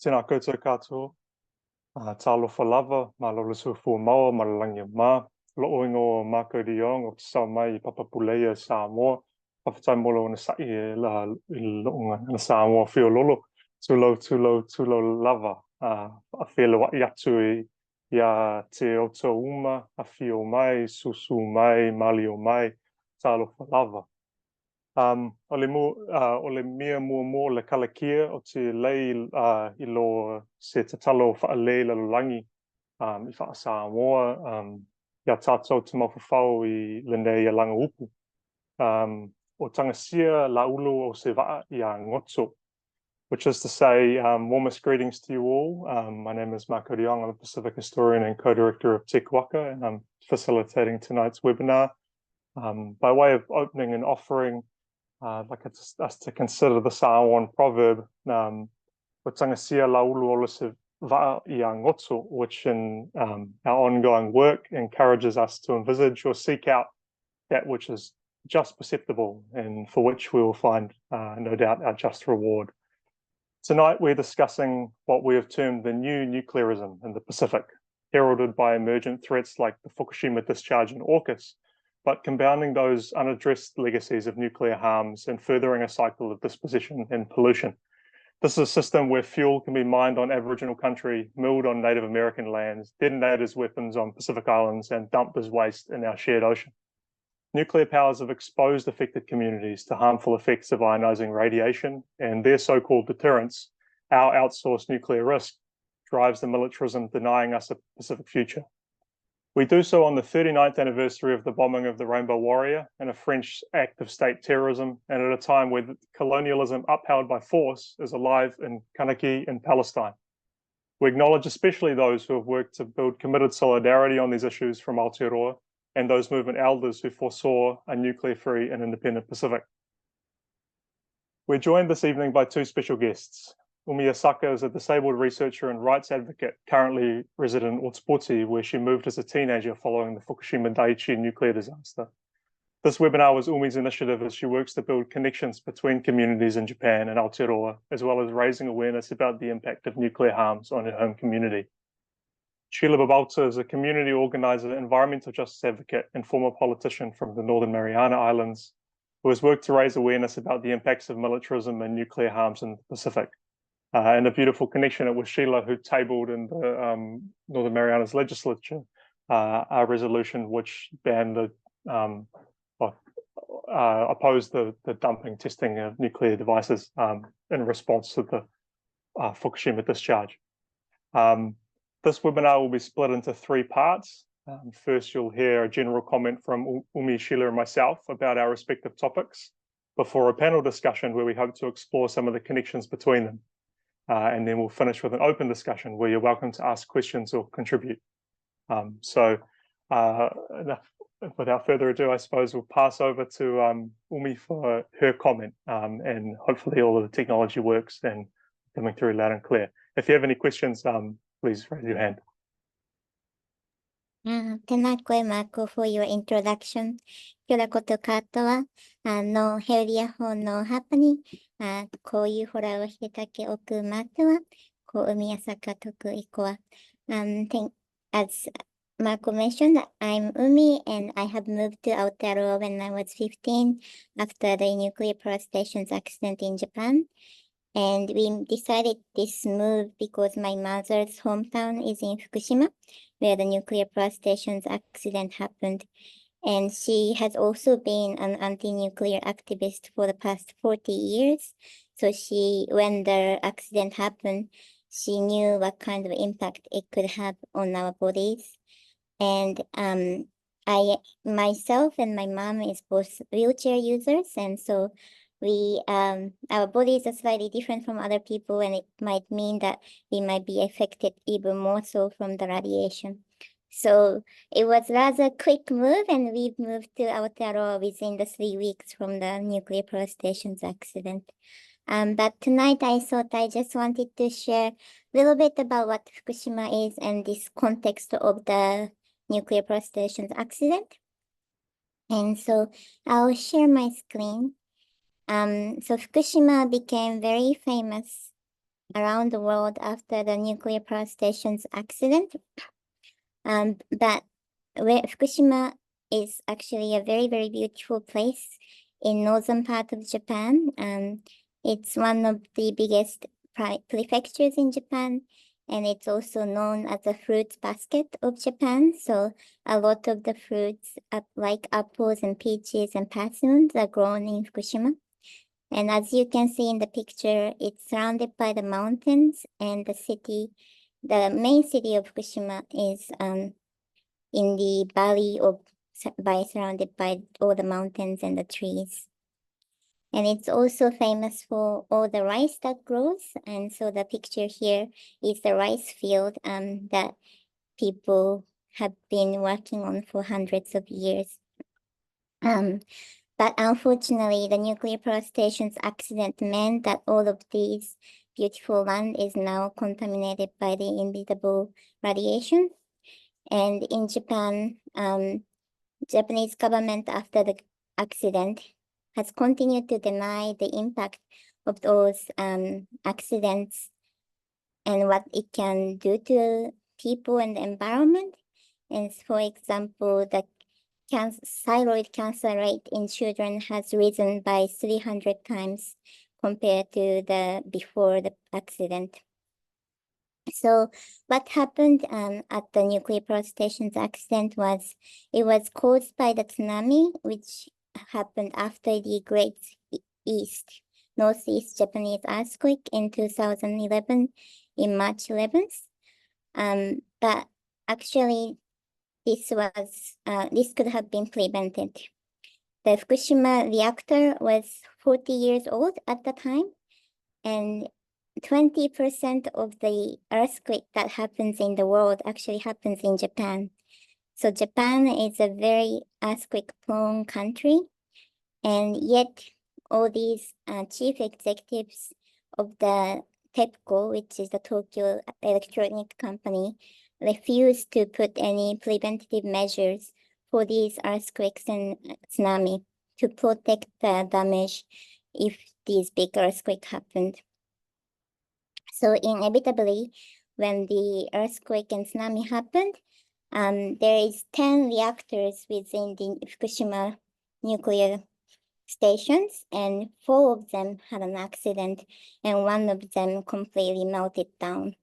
Tēnā koutou katoa, tālofa lava, ma lolasu fua maua, ma lalangi mā, lo ingo Marco de Jong o te sau mai I Papapulea Samoa, pawhatai molo na sai e la I loonga na Samoa whio lolo, tulo lava, a whio I atu ia te oto uma, a whio mai, susu mai, malio mai, tālofa lava. O le mea mua le kalakia o te lei I lo se te talo whaalei la lulangi I wha Samoa ia tātou te mawhawhau I lenei a langa upu. O tangasia la ulu o se waa I a ngoto, which is to say, warmest greetings to you all. My name is Marco de Jong. I'm a Pacific historian and co-director of Te Waka, and I'm facilitating tonight's webinar. By way of opening and offering, I'd like us to consider the Samoan proverb, o tangasia la ulu o le se waa I a ngoto, which in our ongoing work encourages us to envisage or seek out that which is just perceptible and for which we will find, no doubt, our just reward. Tonight, we're discussing what we have termed the new nuclearism in the Pacific, heralded by emergent threats like the Fukushima discharge in AUKUS, but compounding those unaddressed legacies of nuclear harms and furthering a cycle of dispossession and pollution. This is a system where fuel can be mined on Aboriginal country, milled on Native American lands, detonated as weapons on Pacific Islands, and dumped as waste in our shared ocean. Nuclear powers have exposed affected communities to harmful effects of ionizing radiation, and their so-called deterrence, our outsourced nuclear risk, drives the militarism denying us a Pacific future. We do so on the 39th anniversary of the bombing of the Rainbow Warrior and a French act of state terrorism, and at a time where colonialism upheld by force is alive in Kanaki in Palestine. We acknowledge especially those who have worked to build committed solidarity on these issues from Aotearoa and those movement elders who foresaw a nuclear-free and independent Pacific. We're joined this evening by two special guests. Umi Asaka is a disabled researcher and rights advocate currently resident in Ōtepoti, where she moved as a teenager following the Fukushima Daiichi nuclear disaster. This webinar was Umi's initiative as she works to build connections between communities in Japan and Aotearoa, as well as raising awareness about the impact of nuclear harms on her home community. Sheila Babauta is a community organizer, environmental justice advocate, and former politician from the Northern Mariana Islands, who has worked to raise awareness about the impacts of militarism and nuclear harms in the Pacific. And a beautiful connection, it was Sheila who tabled in the Northern Marianas legislature a resolution which banned opposed the dumping, testing of nuclear devices in response to the Fukushima discharge. This webinar will be split into three parts. First, you'll hear a general comment from Umi, Sheila, and myself about our respective topics before a panel discussion where we hope to explore some of the connections between them. And then we'll finish with an open discussion where you're welcome to ask questions or contribute. Without further ado, I suppose we'll pass over to Umi for her comment, and hopefully all of the technology works and coming through loud and clear. If you have any questions, please raise your hand. Tēnā koe Marco for your introduction. Kia ora koutou katoa, no heuria ho no hapani, ko iu hora o hikake oku mātua, ko Umi Asaka toku ikoa. As Marco mentioned, I'm Umi and I have moved to Aotearoa when I was 15 after the nuclear power station's accident in Japan. And we decided this move because my mother's hometown is in Fukushima, where the nuclear power station's accident happened. And she has also been an anti-nuclear activist for the past 40 years. So when the accident happened, she knew what kind of impact it could have on our bodies. And myself and my mom is both wheelchair users, and so our bodies are slightly different from other people, and it might mean that we might be affected even more so from the radiation. So it was rather quick move, and we've moved to Aotearoa within the 3 weeks from the nuclear power station's accident. But tonight I thought I just wanted to share a little bit about what Fukushima is and this context of the nuclear power station's accident. And so I'll share my screen. So Fukushima became very famous around the world after the nuclear power station's accident. But where Fukushima is actually a very, very beautiful place in northern part of Japan. It's one of the biggest prefectures in Japan, and it's also known as the fruit basket of Japan. So a lot of the fruits, like apples and peaches and persimmons, are grown in Fukushima. And as you can see in the picture, it's surrounded by the mountains, and the main city of Fukushima is in the valley surrounded by all the mountains and the trees. And it's also famous for all the rice that grows. And so the picture here is the rice field that people have been working on for hundreds of years. But unfortunately, the nuclear power station's accident meant that all of these beautiful land is now contaminated by the invisible radiation. And in Japan, Japanese government after the accident has continued to deny the impact of those accidents and what it can do to people and the environment. And for example, the thyroid cancer rate in children has risen by 300 times compared to before the accident. So what happened at the nuclear power station's accident was it was caused by the tsunami, which happened after the Great Northeast Japanese earthquake in 2011 in March 11th. But actually, this could have been prevented. The Fukushima reactor was 40 years old at the time, and 20% of the earthquake that happens in the world actually happens in Japan. So Japan is a very earthquake-prone country, and yet all these chief executives of the TEPCO, which is the Tokyo Electronic Company, refused to put any preventative measures for these earthquakes and tsunami to protect the damage if these big earthquakes happened. So inevitably, when the earthquake and tsunami happened, there is 10 reactors within the Fukushima nuclear stations, and 4 of them had an accident, and 1 of them completely melted down.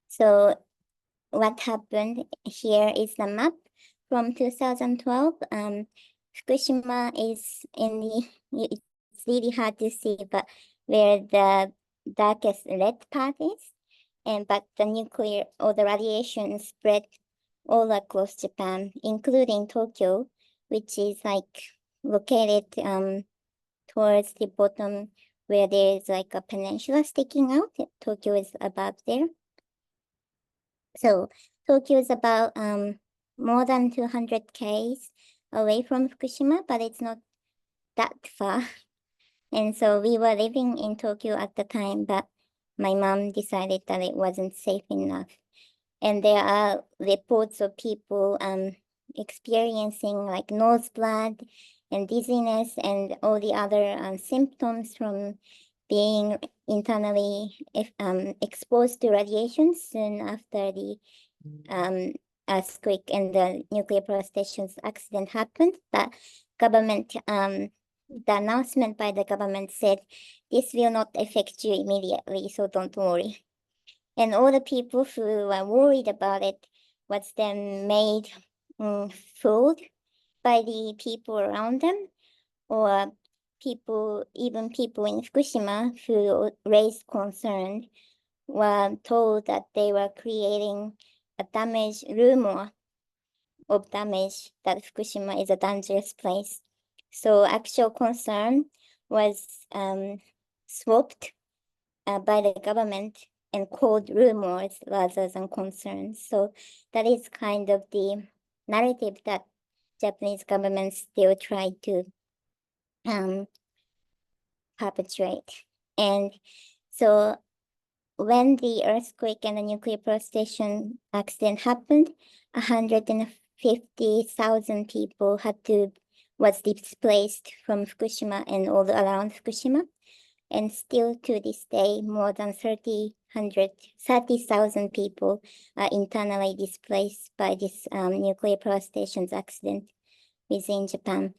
So what happened here is the map from 2012. Fukushima is it's really hard to see, but where the darkest red part is, but the nuclear or the radiation spread all across Japan, including Tokyo, which is like located towards the bottom where there is like a peninsula sticking out. Tokyo is above there. So Tokyo is about more than 200 km away from Fukushima, but it's not that far. And so we were living in Tokyo at the time, but my mom decided that it wasn't safe enough. And there are reports of people experiencing like nose blood and dizziness and all the other symptoms from being internally exposed to radiation soon after the earthquake and the nuclear power station's accident happened. But government, the announcement by the government said, this will not affect you immediately, so don't worry. And all the people who were worried about it was then made fooled by the people around them, or even people in Fukushima who raised concern were told that they were creating a rumor of damage, that Fukushima is a dangerous place. So actual concern was swapped by the government and called rumors rather than concerns. So that is kind of the narrative that Japanese government still try to perpetuate. And so when the earthquake and the nuclear power station accident happened, 150,000 people was displaced from Fukushima and all around Fukushima. And still to this day, more than 30,000 people are internally displaced by this nuclear power station's accident within Japan.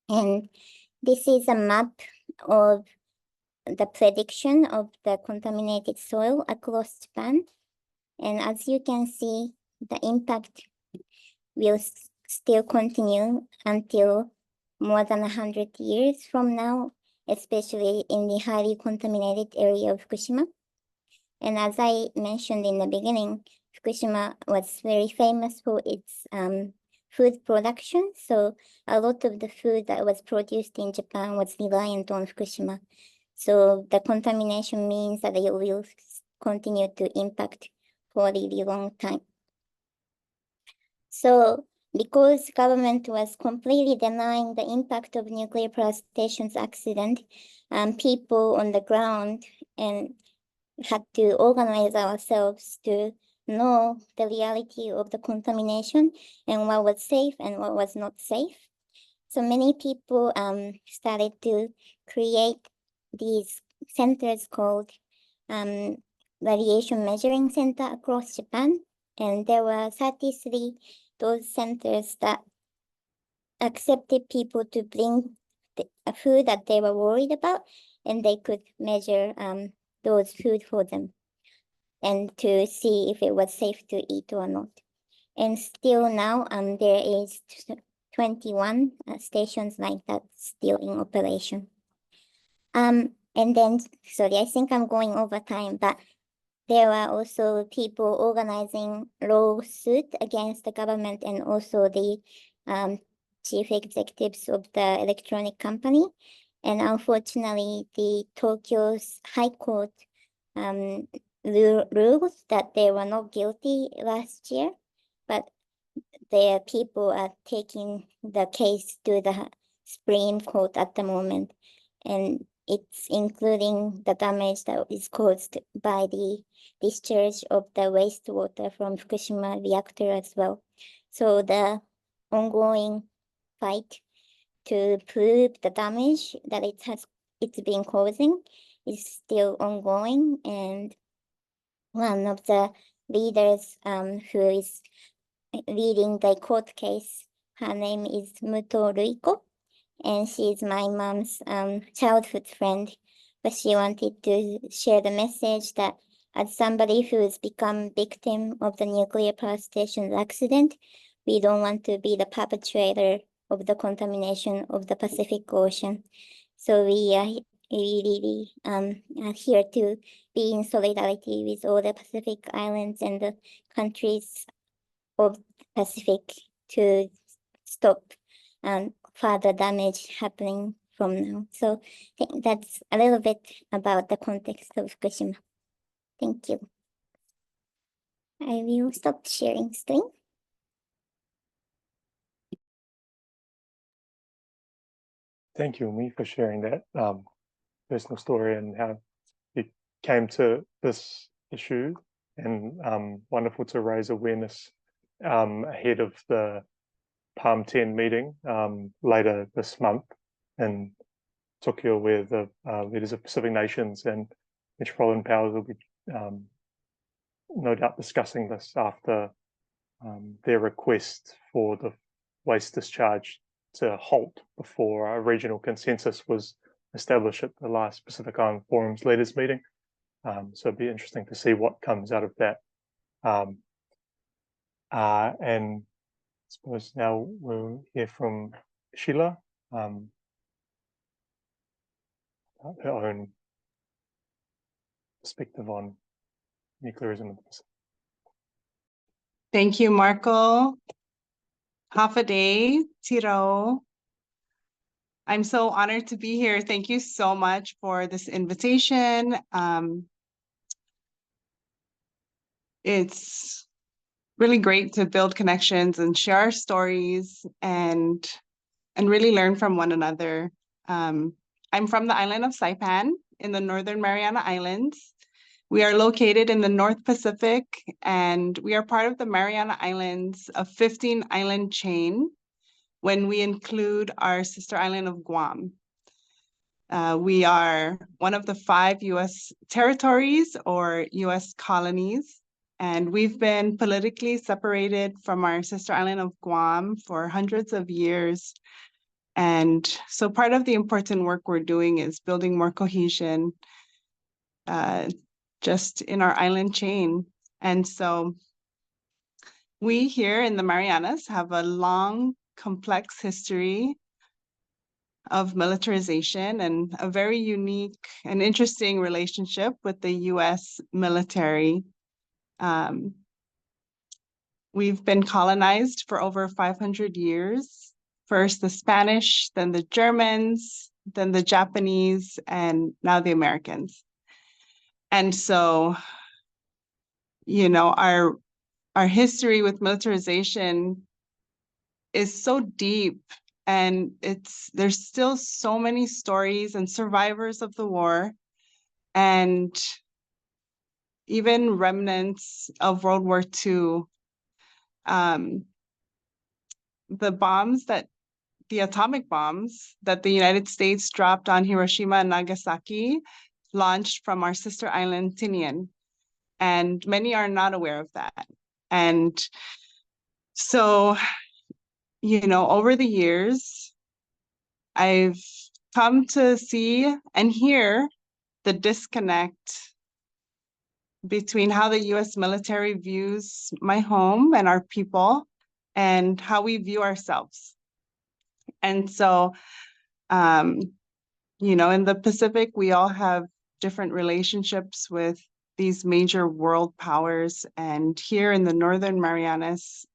And this is a map of the prediction of the contaminated soil across Japan. And as you can see, the impact will still continue until more than 100 years from now, especially in the highly contaminated area of Fukushima. And as I mentioned in the beginning, Fukushima was very famous for its food production. So a lot of the food that was produced in Japan was reliant on Fukushima. So the contamination means that it will continue to impact for a really long time. So because government was completely denying the impact of nuclear power station's accident, people on the ground and had to organize ourselves to know the reality of the contamination and what was safe and what was not safe. So many people started to create these centers called Radiation Measuring Center across Japan. And there were 33 those centers that accepted people to bring the food that they were worried about, and they could measure those food for them and to see if it was safe to eat or not. And still now there is 21 stations like that still in operation. And then, sorry, I think I'm going over time, but there were also people organizing lawsuit against the government and also the chief executives of the electronic company. And unfortunately, the Tokyo's High Court ruled that they were not guilty last year, but their people are taking the case to the Supreme Court at the moment. And it's including the damage that is caused by the discharge of the wastewater from Fukushima reactor as well. So the ongoing fight to prove the damage that it's been causing is still ongoing. And one of the leaders who is leading the court case, her name is Muto Ruiko, and she's my mom's childhood friend. But she wanted to share the message that as somebody who has become victim of the nuclear power station's accident, we don't want to be the perpetrator of the contamination of the Pacific Ocean. So we are really are here to be in solidarity with all the Pacific Islands and the countries of Pacific to stop further damage happening from now. So I think that's a little bit about the context of Fukushima. Thank you. I will stop sharing screen. Thank you, Umi, for sharing that personal story and how you came to this issue, and wonderful to raise awareness ahead of the Palm 10 meeting later this month in Tokyo, where the leaders of Pacific nations and metropolitan powers will be no doubt discussing this after their request for the waste discharge to halt before a regional consensus was established at the last Pacific Island Forum's leaders meeting. So it'd be interesting to see what comes out of that. And I suppose now we'll hear from Sheila, her own perspective on nuclearism. Thank you, Marco. Half a day, Tiro. I'm so honored to be here. Thank you so much for this invitation. It's really great to build connections and share our stories and really learn from one another. I'm from the island of Saipan in the Northern Mariana Islands. We are located in the North Pacific, and we are part of the Mariana Islands, a 15-island chain when we include our sister island of Guam. We are one of the 5 U.S. territories or U.S. colonies, and we've been politically separated from our sister island of Guam for hundreds of years. And so part of the important work we're doing is building more cohesion just in our island chain. And so we here in the Marianas have a long, complex history of militarization and a very unique and interesting relationship with the US military. We've been colonized for over 500 years. First the Spanish, then the Germans, then the Japanese, and now the Americans. And so, you know, our history with militarization is so deep, and there's still so many stories and survivors of the war and even remnants of World War II. The atomic bombs that the United States dropped on Hiroshima and Nagasaki launched from our sister island, Tinian. And many are not aware of that. And so, you know, over the years, I've come to see and hear the disconnect between how the US military views my home and our people and how we view ourselves. And so, you know, in the Pacific, we all have different relationships with these major world powers. And here in the Northern Marianas,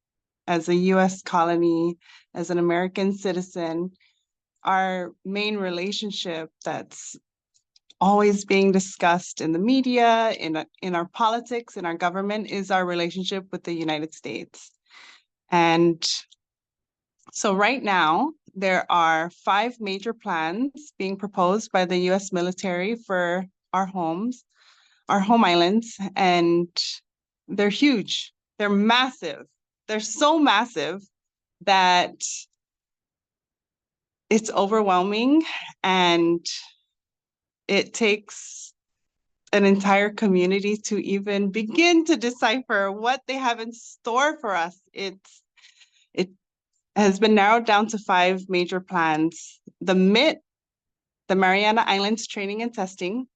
as a US colony, as an American citizen, our main relationship that's always being discussed in the media, in our politics, in our government, is our relationship with the United States. And so right now, there are 5 major plans being proposed by the US military for our homes, our home islands, and they're huge. They're massive. They're so massive that it's overwhelming, and it takes an entire community to even begin to decipher what they have in store for us. It has been narrowed down to 5 major plans: the MIT, the Mariana Islands Training and Testing,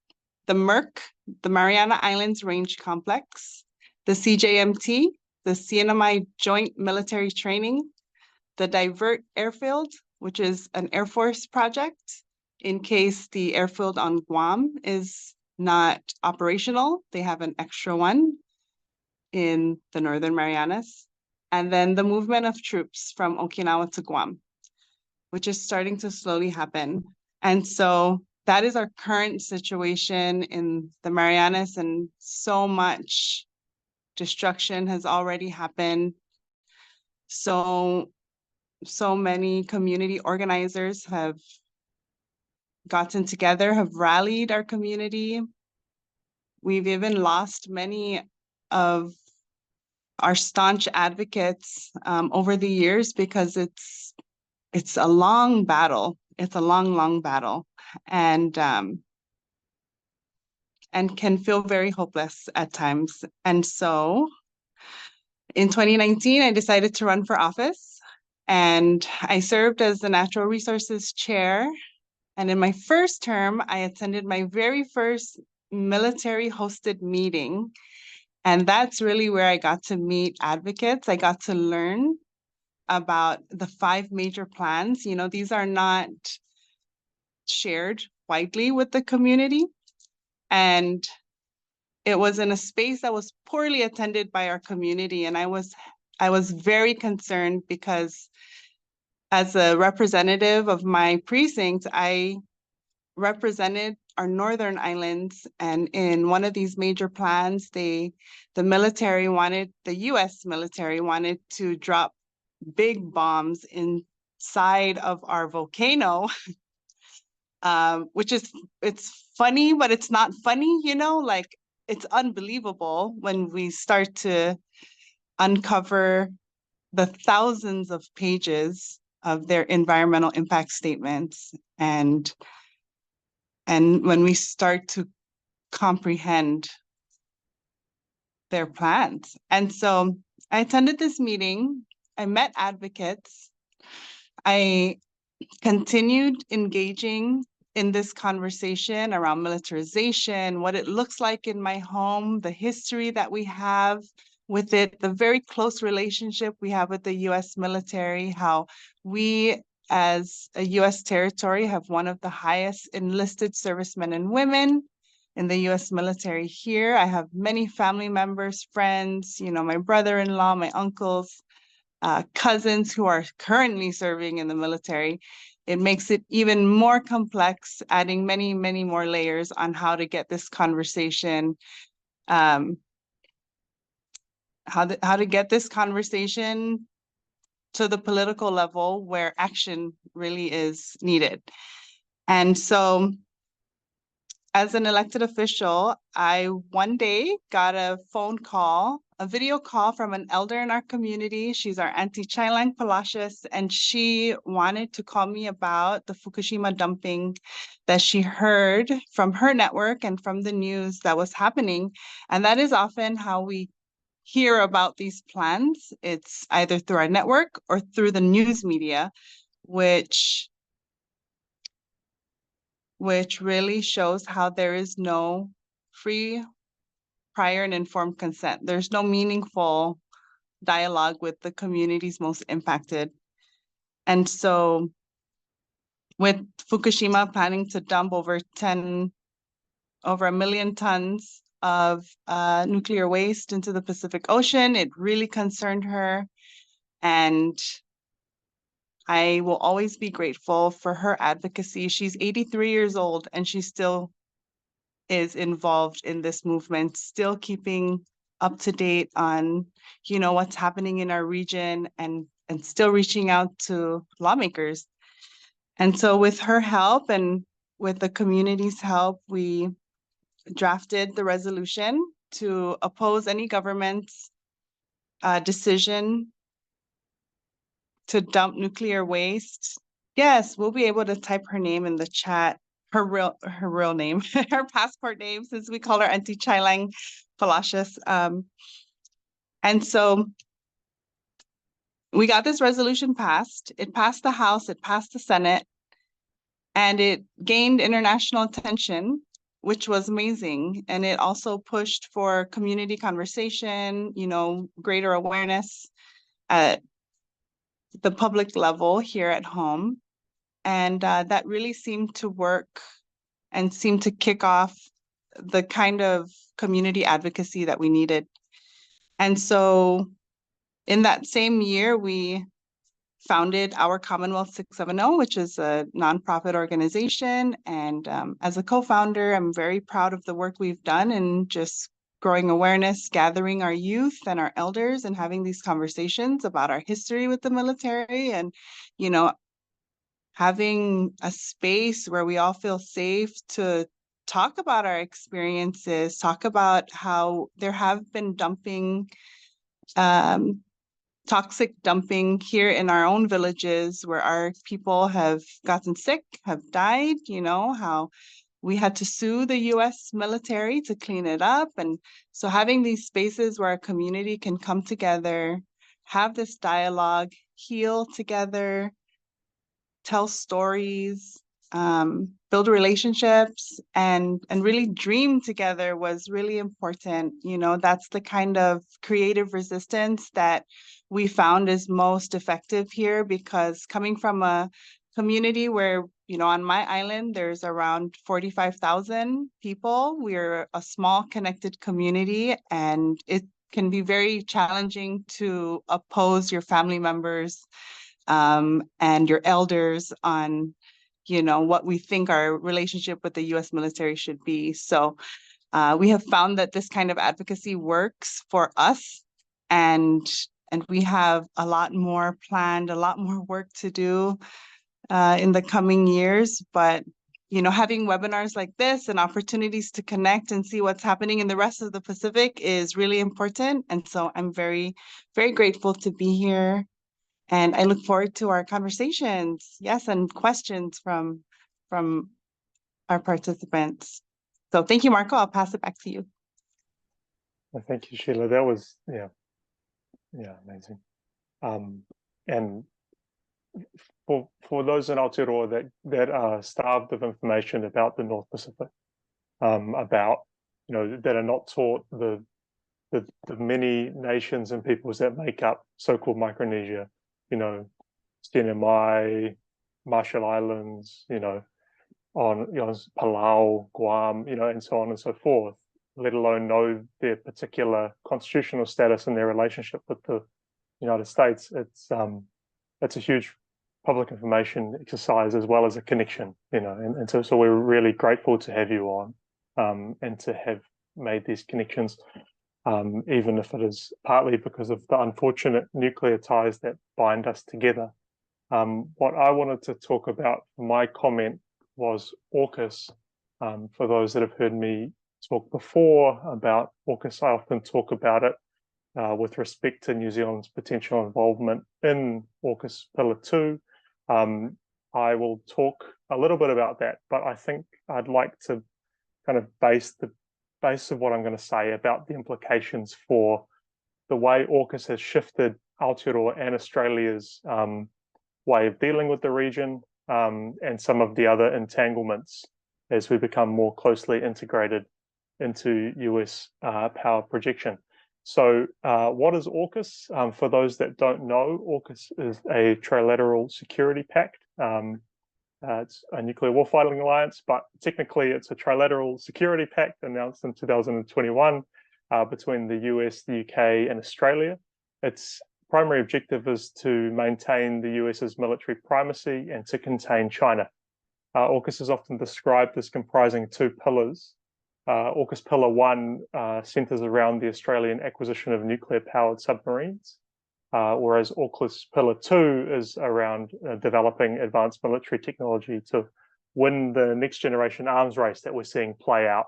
the MERC, the Mariana Islands Range Complex, the CJMT, the CNMI Joint Military Training, the Divert Airfield, which is an Air Force project in case the airfield on Guam is not operational. They have an extra one in the Northern Marianas. And then the movement of troops from Okinawa to Guam, which is starting to slowly happen. And so that is our current situation in the Marianas, and so much destruction has already happened. So many community organizers have gotten together, have rallied our community. We've even lost many of our staunch advocates over the years because it's a long battle. It's a long battle, and can feel very hopeless at times. And so in 2019, I decided to run for office, and I served as the Natural Resources Chair. And in my first term, I attended my very first military-hosted meeting. And that's really where I got to meet advocates. I got to learn about the 5 major plans. You know, these are not shared widely with the community. And it was in a space that was poorly attended by our community. And I was very concerned because as a representative of my precinct, I represented our northern islands, and in one of these major plans, the US military wanted to drop big bombs inside of our volcano, which it's funny, but it's not funny, you know, like it's unbelievable when we start to uncover the thousands of pages of their environmental impact statements. And and when we start to comprehend their plans. And so I attended this meeting, I met advocates, I continued engaging in this conversation around militarization, what it looks like in my home, the history that we have with it, the very close relationship we have with the US military, how we as a US territory have one of the highest enlisted servicemen and women in the US military here. I have many family members, friends, my brother-in-law, my uncles, cousins who are currently serving in the military. It makes it even more complex, adding many, many more layers on how to get this conversation, how to get this conversation to the political level where action really is needed. And so as an elected official, I one day got a phone call, a video call from an elder in our community. She's our Auntie Chailang Palacios, and she wanted to call me about the Fukushima dumping that she heard from her network and from the news that was happening. And that is often how we hear about these plans. It's either through our network or through the news media, which really shows how there is no free, prior, and informed consent. There's no meaningful dialogue with the communities most impacted. And so with Fukushima planning to dump over 1 million tons of nuclear waste into the Pacific Ocean, it really concerned her. And I will always be grateful for her advocacy. She's 83 years old and she still is involved in this movement, still keeping up to date on, what's happening in our region and still reaching out to lawmakers. And so with her help and with the community's help, we drafted the resolution to oppose any government's decision to dump nuclear waste. Yes, we'll be able to type her name in the chat, her real name, her passport name, since we call her Auntie Chailang Palacios. And so we got this resolution passed. It passed the House, it passed the Senate, and it gained international attention, which was amazing. And it also pushed for community conversation, greater awareness at the public level here at home. And that really seemed to work and seemed to kick off the kind of community advocacy that we needed. And so in that same year, we founded Our Commonwealth 670, which is a nonprofit organization. And as a co-founder, I'm very proud of the work we've done in just growing awareness, gathering our youth and our elders and having these conversations about our history with the military and, having a space where we all feel safe to talk about our experiences, talk about how there have been toxic dumping here in our own villages where our people have gotten sick, have died, how we had to sue the US military to clean it up. And so having these spaces where our community can come together, have this dialogue, heal together, tell stories, build relationships, and really dream together was really important. That's the kind of creative resistance that we found is most effective here, because coming from a community where, on my island, there's around 45,000 people. We're a small connected community, and it can be very challenging to oppose your family members and your elders on, what we think our relationship with the US military should be. So we have found that this kind of advocacy works for us, and we have a lot more planned, a lot more work to do in the coming years. But having webinars like this and opportunities to connect and see what's happening in the rest of the Pacific is really important. And so I'm very, very grateful to be here. And I look forward to our conversations. Yes, and questions from our participants. So thank you, Marco. I'll pass it back to you. Well, thank you, Sheila. That was, amazing. And for those in Aotearoa that are starved of information about the North Pacific, about, that are not taught the many nations and peoples that make up so-called Micronesia, Mai, Marshall Islands, Palau, Guam, and so on and so forth, let alone know their particular constitutional status and their relationship with the United States. It's a huge public information exercise as well as a connection, and so we're really grateful to have you on, and to have made these connections, even if it is partly because of the unfortunate nuclear ties that bind us together. What I wanted to talk about, my comment, was AUKUS. For those that have heard me talk before about AUKUS, I often talk about it with respect to New Zealand's potential involvement in AUKUS Pillar 2. I will talk a little bit about that, but I think I'd like to kind of base of what I'm going to say about the implications for the way AUKUS has shifted Aotearoa and Australia's way of dealing with the region, and some of the other entanglements as we become more closely integrated into US power projection. So what is AUKUS? For those that don't know, AUKUS is a trilateral security pact. It's a nuclear warfighting alliance, but technically it's a trilateral security pact announced in 2021 between the US, the UK, and Australia. Its primary objective is to maintain the US's military primacy and to contain China. AUKUS is often described as comprising two pillars. AUKUS Pillar 1 centres around the Australian acquisition of nuclear-powered submarines, whereas AUKUS Pillar 2 is around developing advanced military technology to win the next-generation arms race that we're seeing play out,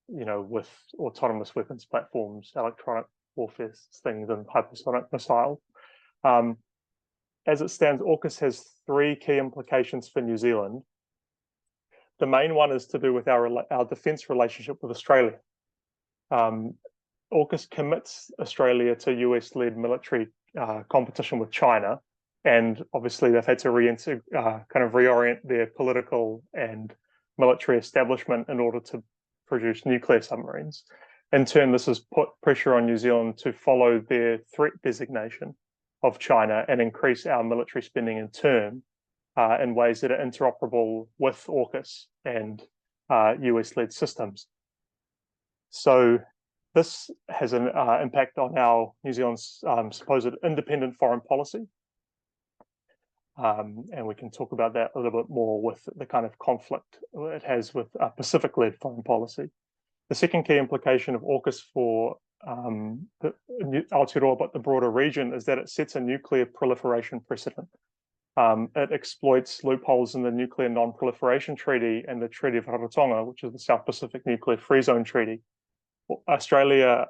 with autonomous weapons platforms, electronic warfare things, and hypersonic missiles. As it stands, AUKUS has three key implications for New Zealand. The main one is to do with our defence relationship with Australia. AUKUS commits Australia to US-led military competition with China, and obviously they've had to reorient their political and military establishment in order to produce nuclear submarines. In turn, this has put pressure on New Zealand to follow their threat designation of China and increase our military spending in turn, in ways that are interoperable with AUKUS and US-led systems. So this has an impact on our New Zealand's supposed independent foreign policy. And we can talk about that a little bit more with the kind of conflict it has with Pacific-led foreign policy. The second key implication of AUKUS for Aotearoa, but the broader region, is that it sets a nuclear proliferation precedent. It exploits loopholes in the Nuclear Non-Proliferation Treaty and the Treaty of Rarotonga, which is the South Pacific Nuclear Free Zone Treaty. Australia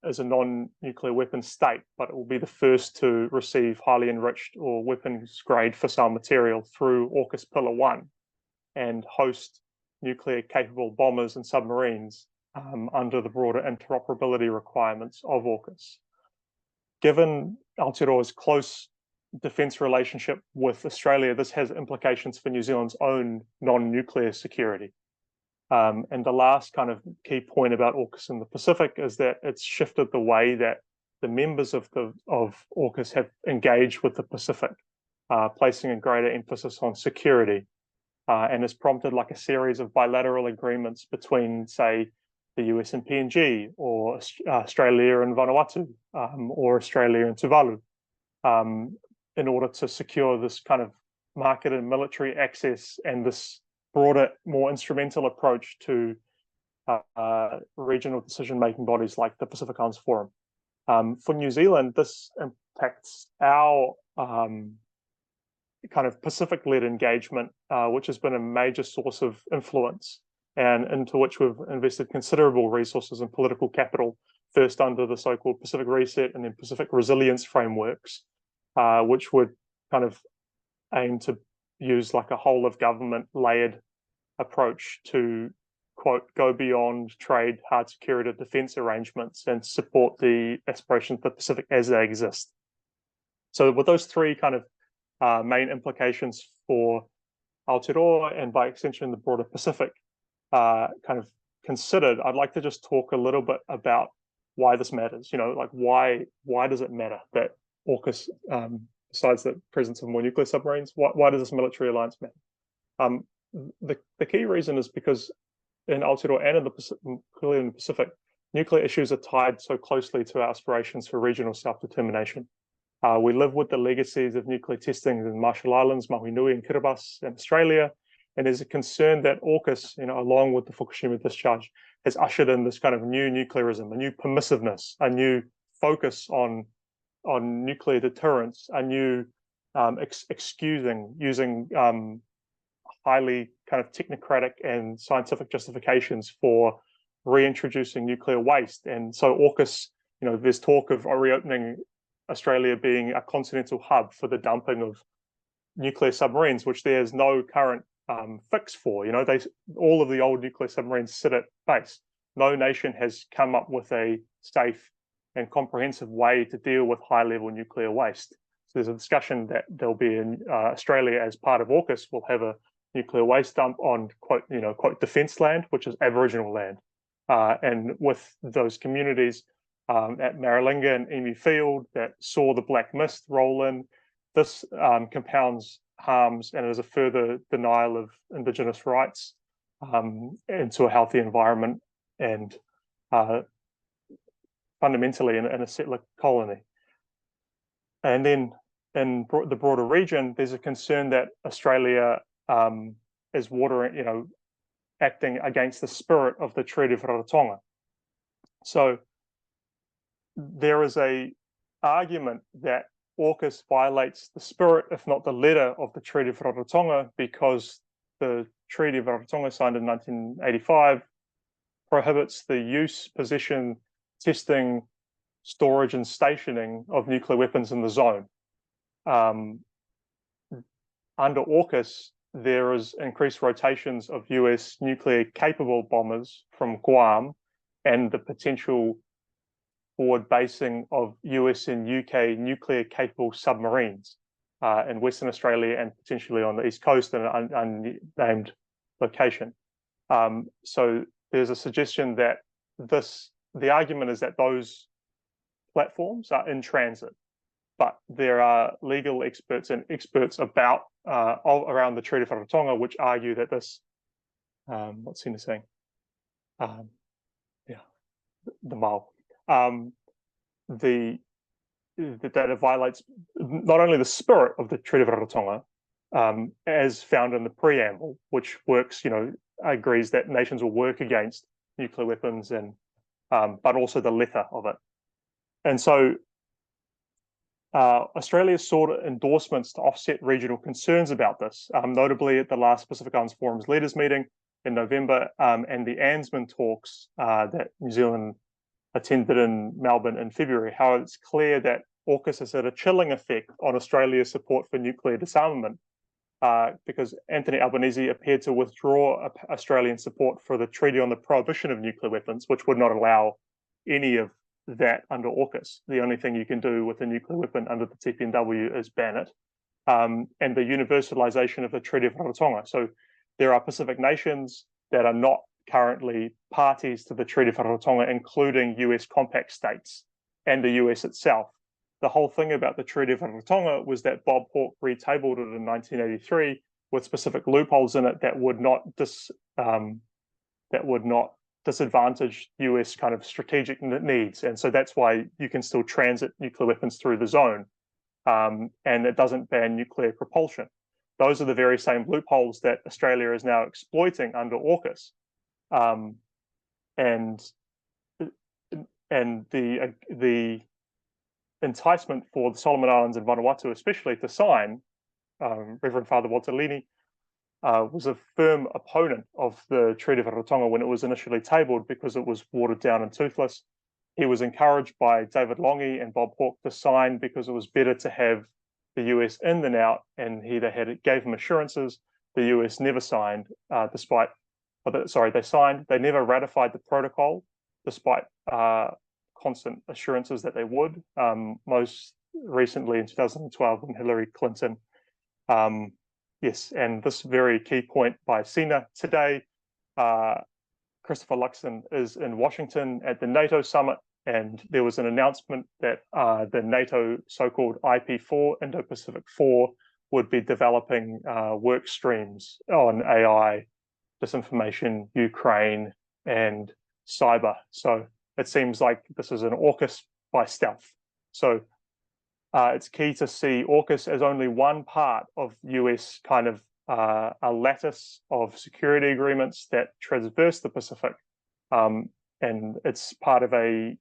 is a non-nuclear weapons state, but it will be the first to receive highly enriched or weapons-grade fissile material through AUKUS Pillar 1 and host nuclear-capable bombers and submarines under the broader interoperability requirements of AUKUS. Given Aotearoa's close defence relationship with Australia, this has implications for New Zealand's own non-nuclear security. And the last kind of key point about AUKUS in the Pacific is that it's shifted the way that the members of AUKUS have engaged with the Pacific, placing a greater emphasis on security, and has prompted like a series of bilateral agreements between, say, the US and PNG, or Australia and Vanuatu, or Australia and Tuvalu, in order to secure this kind of marketed military access and this broader, more instrumental approach to regional decision-making bodies like the Pacific Islands Forum. For New Zealand, this impacts our kind of Pacific-led engagement, which has been a major source of influence and into which we've invested considerable resources and political capital, first under the so-called Pacific Reset and then Pacific Resilience frameworks, which would kind of aim to use like a whole of government layered approach to, quote, go beyond trade, hard security, defense arrangements and support the aspirations of the Pacific as they exist. So with those three kind of main implications for Aotearoa and by extension the broader Pacific kind of considered, I'd like to just talk a little bit about why this matters. You know, like why does it matter that AUKUS, besides the presence of more nuclear submarines, why does this military alliance matter? The key reason is because in Aotearoa and in the clearly in the Pacific, nuclear issues are tied so closely to our aspirations for regional self-determination. We live with the legacies of nuclear testing in Marshall Islands, Maui and Kiribati in Australia, and there's a concern that AUKUS, you know, along with the Fukushima discharge, has ushered in this kind of new nuclearism, a new permissiveness, a new focus on nuclear deterrence, a new using highly kind of technocratic and scientific justifications for reintroducing nuclear waste. And so AUKUS, you know, there's talk of reopening Australia being a continental hub for the dumping of nuclear submarines, which there's no current fix for. You know, all of the old nuclear submarines sit at base. No nation has come up with a safe and comprehensive way to deal with high-level nuclear waste. So there's a discussion that there'll be in Australia as part of AUKUS will have a nuclear waste dump on quote defence land, which is Aboriginal land, and with those communities at Maralinga and Emu Field that saw the black mist roll in, this compounds harms and is a further denial of Indigenous rights into a healthy environment and fundamentally in a settler colony. And then in the broader region, there's a concern that Australia is acting against the spirit of the Treaty of Rarotonga. So there is a argument that AUKUS violates the spirit, if not the letter, of the Treaty of Rarotonga, because the Treaty of Rarotonga, signed in 1985, prohibits the use, possession, testing, storage, and stationing of nuclear weapons in the zone. Under AUKUS, there is increased rotations of US nuclear-capable bombers from Guam and the potential forward basing of US and UK nuclear-capable submarines in Western Australia and potentially on the East Coast in an unnamed location. So there's a suggestion that the argument is that those platforms are in transit, but there are legal experts and experts about around the Treaty of Rarotonga which argue that this, what's Sina saying? The Mao. That it violates not only the spirit of the Treaty of Rarotonga, as found in the preamble, which works, agrees that nations will work against nuclear weapons, and but also the letter of it. And so Australia sought endorsements to offset regional concerns about this, notably at the last Pacific Islands Forum's leaders meeting in November, and the ANZMAN talks that New Zealand attended in Melbourne in February. However, it's clear that AUKUS has had a chilling effect on Australia's support for nuclear disarmament, because Anthony Albanese appeared to withdraw Australian support for the Treaty on the Prohibition of Nuclear Weapons, which would not allow any of that under AUKUS. The only thing you can do with a nuclear weapon under the TPNW is ban it, and the universalization of the Treaty of Rarotonga. So there are Pacific nations that are not currently parties to the Treaty of Rarotonga, including US compact states and the US itself. The whole thing about the Treaty of Rarotonga was that Bob Hawke retabled it in 1983 with specific loopholes in it that would not disadvantage US kind of strategic needs, and so that's why you can still transit nuclear weapons through the zone, and it doesn't ban nuclear propulsion. Those are the very same loopholes that Australia is now exploiting under AUKUS, and the enticement for the Solomon Islands and Vanuatu, especially to sign, Reverend Father Walter Lini was a firm opponent of the Treaty of Rarotonga when it was initially tabled because it was watered down and toothless. He was encouraged by David Longy and Bob Hawke to sign because it was better to have the US in than out, and he gave him assurances the US never signed, they never ratified the protocol, despite constant assurances that they would. Most recently in 2012 when Hillary Clinton. Yes, and this very key point by Sina today, Christopher Luxon is in Washington at the NATO summit, and there was an announcement that the NATO so-called IP4, Indo-Pacific 4, would be developing work streams on AI, disinformation, Ukraine, and cyber. So it seems like this is an AUKUS by stealth. So it's key to see AUKUS as only one part of US kind of a lattice of security agreements that traverse the Pacific. And it's part of a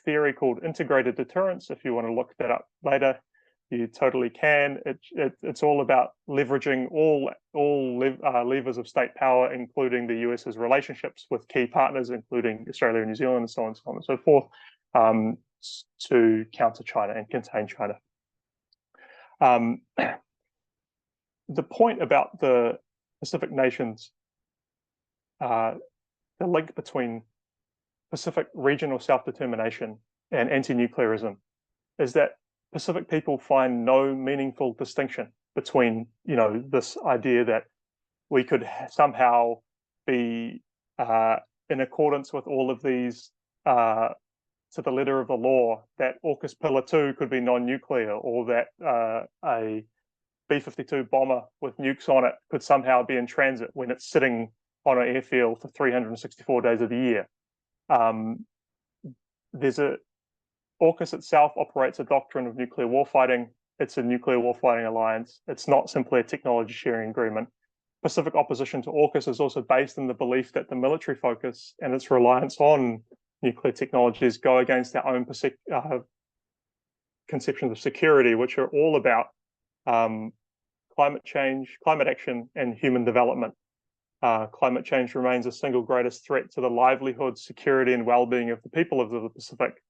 theory called integrated deterrence. If you want to look that up later, you totally can. It's all about leveraging all levers of state power, including the US's relationships with key partners, including Australia and New Zealand, and so on and so forth, to counter China and contain China. The point about the Pacific nations, the link between Pacific regional self-determination and anti-nuclearism, is that Pacific people find no meaningful distinction between, this idea that we could somehow be in accordance with all of these to the letter of the law, that AUKUS Pillar 2 could be non-nuclear, or that a B-52 bomber with nukes on it could somehow be in transit when it's sitting on an airfield for 364 days of the year. AUKUS itself operates a doctrine of nuclear warfighting. It's a nuclear warfighting alliance. It's not simply a technology sharing agreement. Pacific opposition to AUKUS is also based in the belief that the military focus and its reliance on nuclear technologies go against our own conceptions of security, which are all about climate change, climate action, and human development. Climate change remains the single greatest threat to the livelihood, security, and well-being of the people of the Pacific.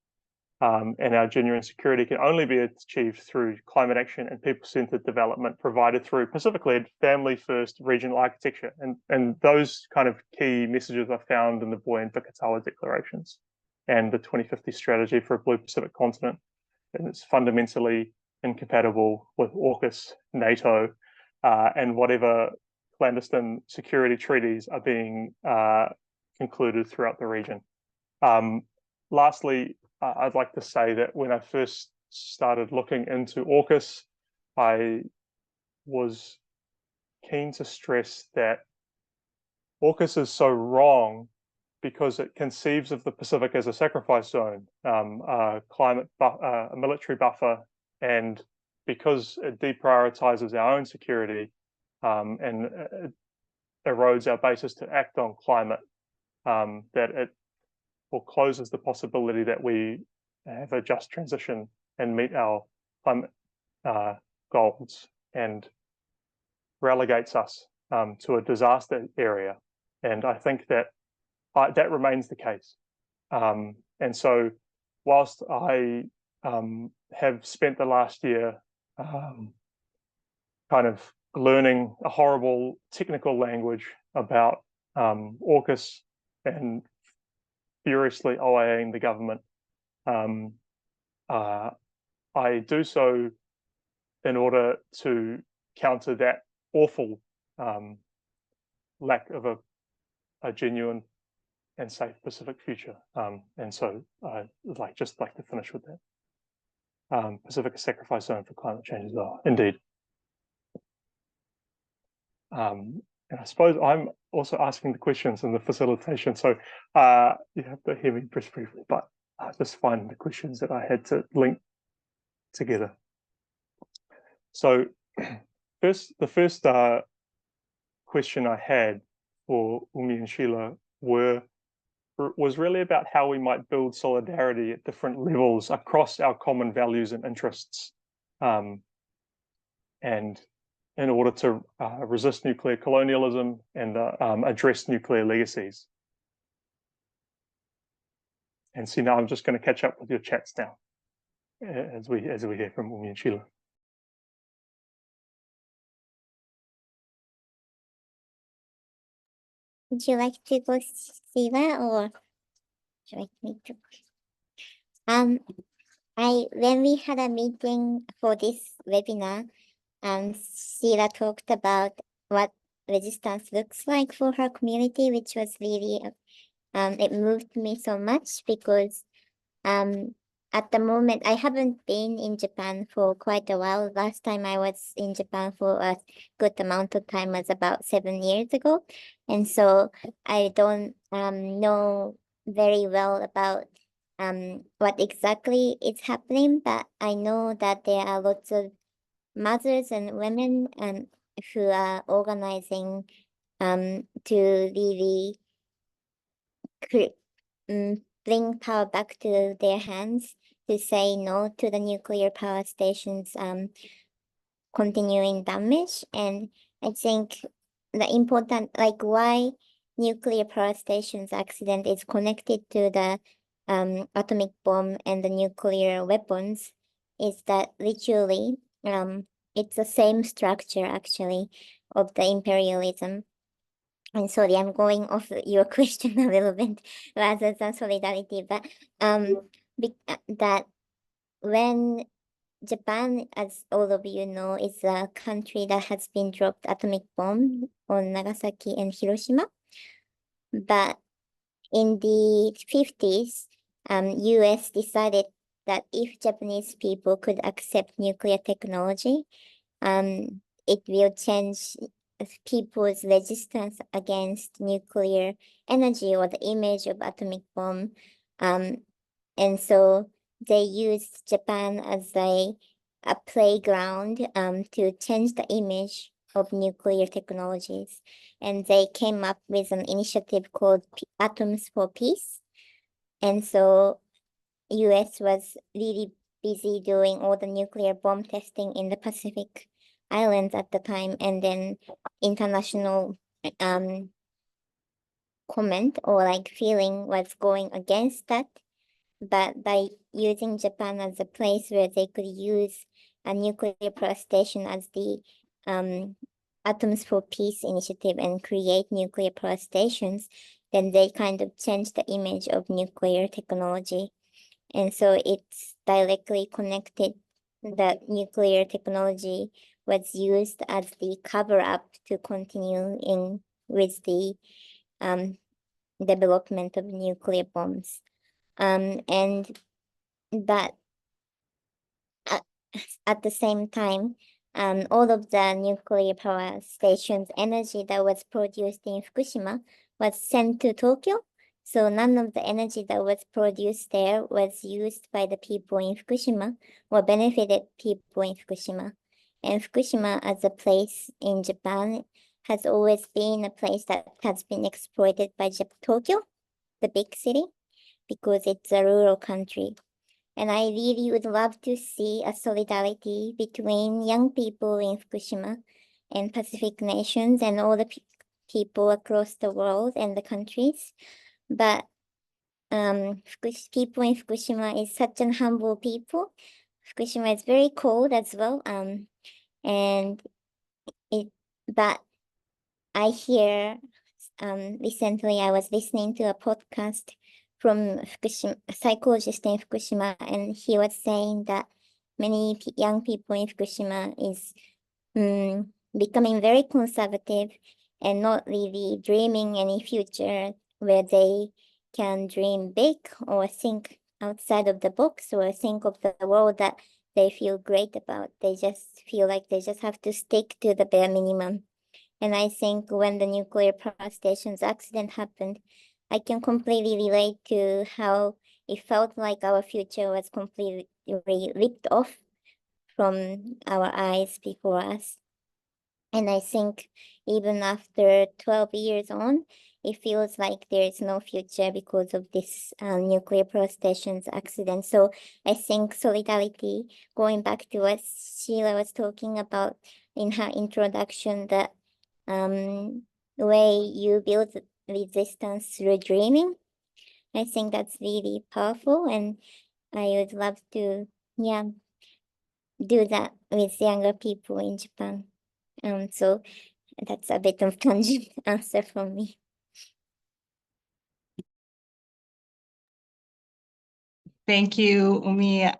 And our genuine security can only be achieved through climate action and people-centered development provided through Pacific-led, family-first regional architecture. And those kind of key messages are found in the Boy and Vikatawa declarations and the 2050 strategy for a blue Pacific continent. And it's fundamentally incompatible with AUKUS, NATO, and whatever clandestine security treaties are being concluded throughout the region. Lastly, I'd like to say that when I first started looking into AUKUS, I was keen to stress that AUKUS is so wrong because it conceives of the Pacific as a sacrifice zone, a military buffer, and because it deprioritizes our own security and it erodes our basis to act on climate, that it forecloses the possibility that we have a just transition and meet our climate goals, and relegates us to a disaster area. And I think that that remains the case. And so whilst I have spent the last year kind of learning a horrible technical language about AUKUS and furiously OIAing the government, I do so in order to counter that awful lack of a genuine and safe Pacific future. And so I'd just like to finish with that. Pacific a sacrifice zone for climate change as well, indeed. And I suppose I'm also asking the questions in the facilitation, so you have to hear me just briefly, but I just find the questions that I had to link together. So the first question I had for Umi and Sheila was really about how we might build solidarity at different levels across our common values and interests, and in order to resist nuclear colonialism and address nuclear legacies. And see, now I'm just going to catch up with your chats now as we hear from Umi and Sheila. Would you like to go, Sheila, or would you like me to? When we had a meeting for this webinar, Sheila talked about what resistance looks like for her community, which was really, it moved me so much because at the moment, I haven't been in Japan for quite a while. Last time I was in Japan for a good amount of time was about 7 years ago. And so I don't know very well about what exactly is happening, but I know that there are lots of mothers and women who are organizing to really bring power back to their hands to say no to the nuclear power stations continuing damage. And I think the important, like why nuclear power stations accident is connected to the atomic bomb and the nuclear weapons is that literally it's the same structure actually of the imperialism. And sorry, I'm going off your question a little bit rather than solidarity, but that when Japan, as all of you know, is a country that has been dropped atomic bomb on Nagasaki and Hiroshima. But in the 50s, US decided that if Japanese people could accept nuclear technology, it will change people's resistance against nuclear energy or the image of atomic bomb. And so they used Japan as a playground to change the image of nuclear technologies. And they came up with an initiative called Atoms for Peace. And so US was really busy doing all the nuclear bomb testing in the Pacific Islands at the time, and then international comment or like feeling was going against that. But by using Japan as a place where they could use a nuclear power station as the Atoms for Peace initiative and create nuclear power stations, then they kind of changed the image of nuclear technology. And so it's directly connected that nuclear technology was used as the cover up to continue in with the development of nuclear bombs. But at the same time, all of the nuclear power stations energy that was produced in Fukushima was sent to Tokyo. So none of the energy that was produced there was used by the people in Fukushima or benefited people in Fukushima. And Fukushima as a place in Japan has always been a place that has been exploited by Tokyo, the big city, because it's a rural country. And I really would love to see a solidarity between young people in Fukushima and Pacific nations and all the people across the world and the countries. But people in Fukushima is such an humble people. Fukushima is very cold as well. But I hear recently I was listening to a podcast from a psychologist in Fukushima, and he was saying that many young people in Fukushima is becoming very conservative and not really dreaming any future where they can dream big or think outside of the box or think of the world that they feel great about. They just feel like they just have to stick to the bare minimum. And I think when the nuclear power station's accident happened, I can completely relate to how it felt like our future was completely ripped off from our eyes before us. And I think even after 12 years on, it feels like there is no future because of this nuclear power station's accident. So I think solidarity, going back to what Sheila was talking about in her introduction, that way you build resistance through dreaming. I think that's really powerful, and I would love to, do that with younger people in Japan. So that's a bit of tangent answer from me. Thank you, Umi.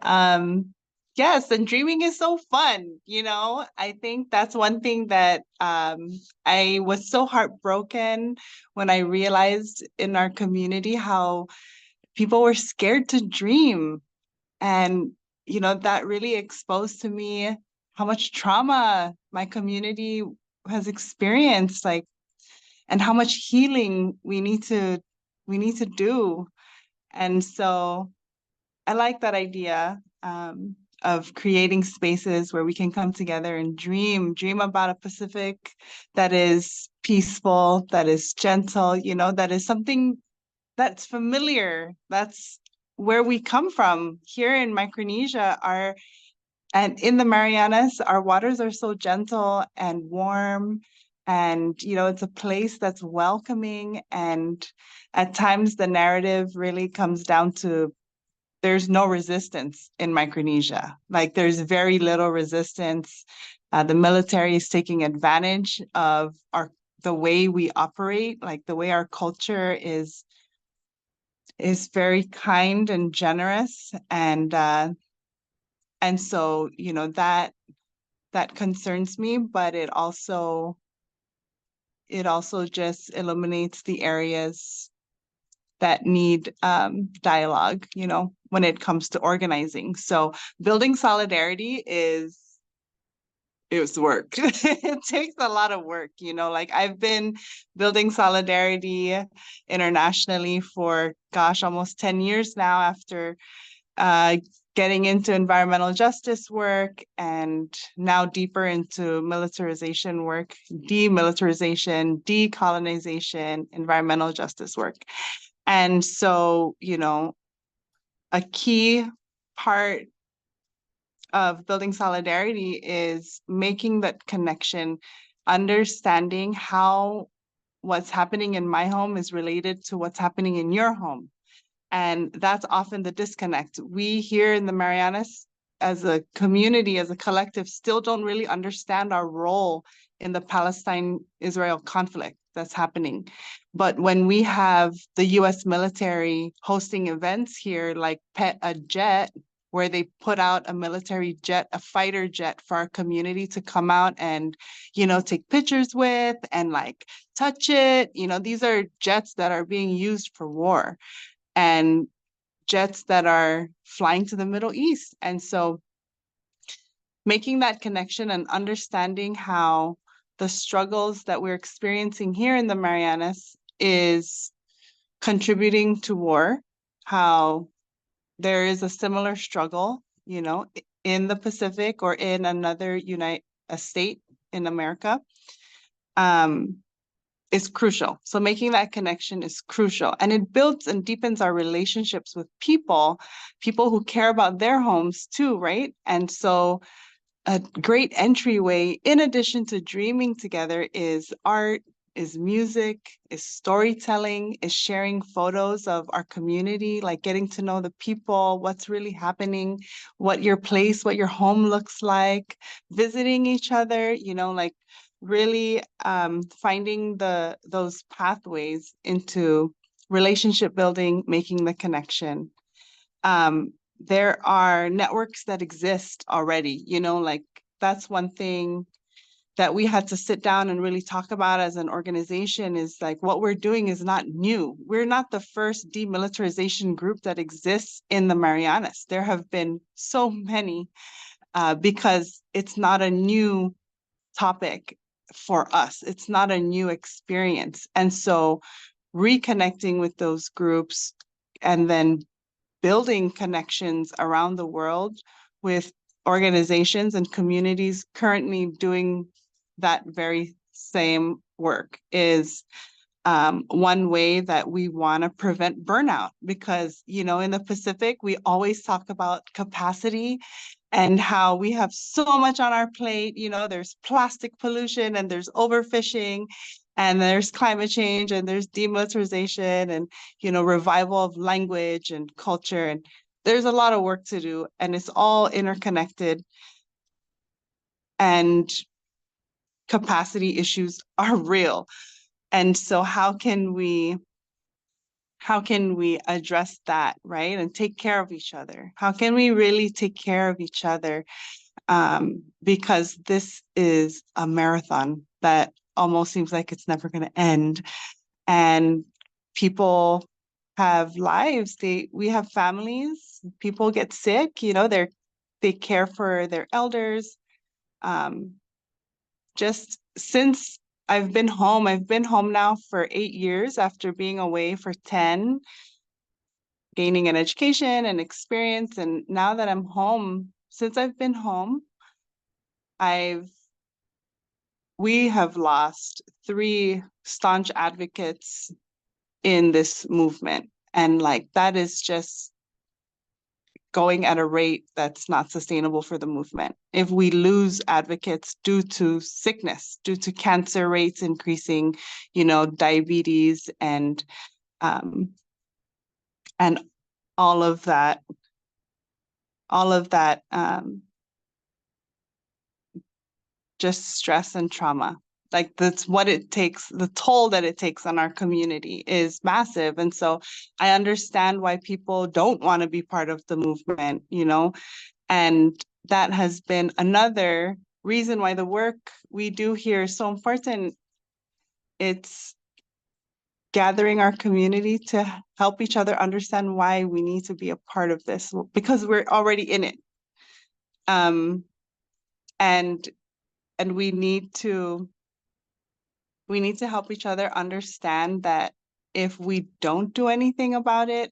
Yes, and dreaming is so fun, you know. I think that's one thing that I was so heartbroken when I realized in our community how people were scared to dream. And, you know, that really exposed to me how much trauma my community has experienced, like, and how much healing we need to do. And so I like that idea of creating spaces where we can come together and dream about a Pacific that is peaceful, that is gentle, you know, that is something that's familiar. That's where we come from. Here in Micronesia, and in the Marianas, our waters are so gentle and warm. And, you know, it's a place that's welcoming. And at times the narrative really comes down to there's no resistance in Micronesia. Like there's very little resistance. The military is taking advantage of the way we operate, like the way our culture is very kind and generous. And so, you know, that concerns me, but it also just illuminates the areas that need dialogue, you know, when it comes to organizing. So building solidarity is work. It takes a lot of work, you know, like I've been building solidarity internationally for, gosh, almost 10 years now after getting into environmental justice work and now deeper into militarization work, demilitarization, decolonization, environmental justice work. And so, you know, a key part of building solidarity is making that connection, understanding how what's happening in my home is related to what's happening in your home. And that's often the disconnect. We here in the Marianas, as a community, as a collective, still don't really understand our role in the Palestine-Israel conflict that's happening. But when we have the US military hosting events here, like Pet a Jet, where they put out a military jet, a fighter jet for our community to come out and, you know, take pictures with and like touch it. You know, these are jets that are being used for war and jets that are flying to the Middle East. And so making that connection and understanding how the struggles that we're experiencing here in the Marianas is contributing to war, how there is a similar struggle, you know, in the Pacific or in another state in America, is crucial. So making that connection is crucial. And it builds and deepens our relationships with people who care about their homes too, right? And so a great entryway, in addition to dreaming together, is art, is music, is storytelling, is sharing photos of our community, like getting to know the people, what's really happening, what your home looks like, visiting each other, you know, like really finding those pathways into relationship building, making the connection. There are networks that exist already, you know, like that's one thing that we had to sit down and really talk about as an organization is like what we're doing is not new. We're not the first demilitarization group that exists in the Marianas. There have been so many because it's not a new topic for us. It's not a new experience. And so reconnecting with those groups and then building connections around the world with organizations and communities currently doing that very same work is one way that we want to prevent burnout because, you know, in the Pacific, we always talk about capacity and how we have so much on our plate. You know, there's plastic pollution and there's overfishing and there's climate change and there's demilitarization and, you know, revival of language and culture. And there's a lot of work to do and it's all interconnected. And capacity issues are real. And so how can we how can we address that, right? And take care of each other? How can we really take care of each other? Because this is a marathon that almost seems like it's never going to end. And people have lives. We have families. People get sick. They care for their elders. Just since I've been home now for 8 years after being away for 10, gaining an education and experience. And now that I'm home, since I've been home, we have lost 3 staunch advocates in this movement. And that is just going at a rate that's not sustainable for the movement. If we lose advocates due to sickness, due to cancer rates increasing, diabetes and all of that just stress and trauma. That's what it takes. The toll that it takes on our community is massive. And so I understand why people don't want to be part of the movement, and that has been another reason why the work we do here is so important. It's gathering our community to help each other understand why we need to be a part of this, because we're already in it. And we need to help each other understand that if we don't do anything about it,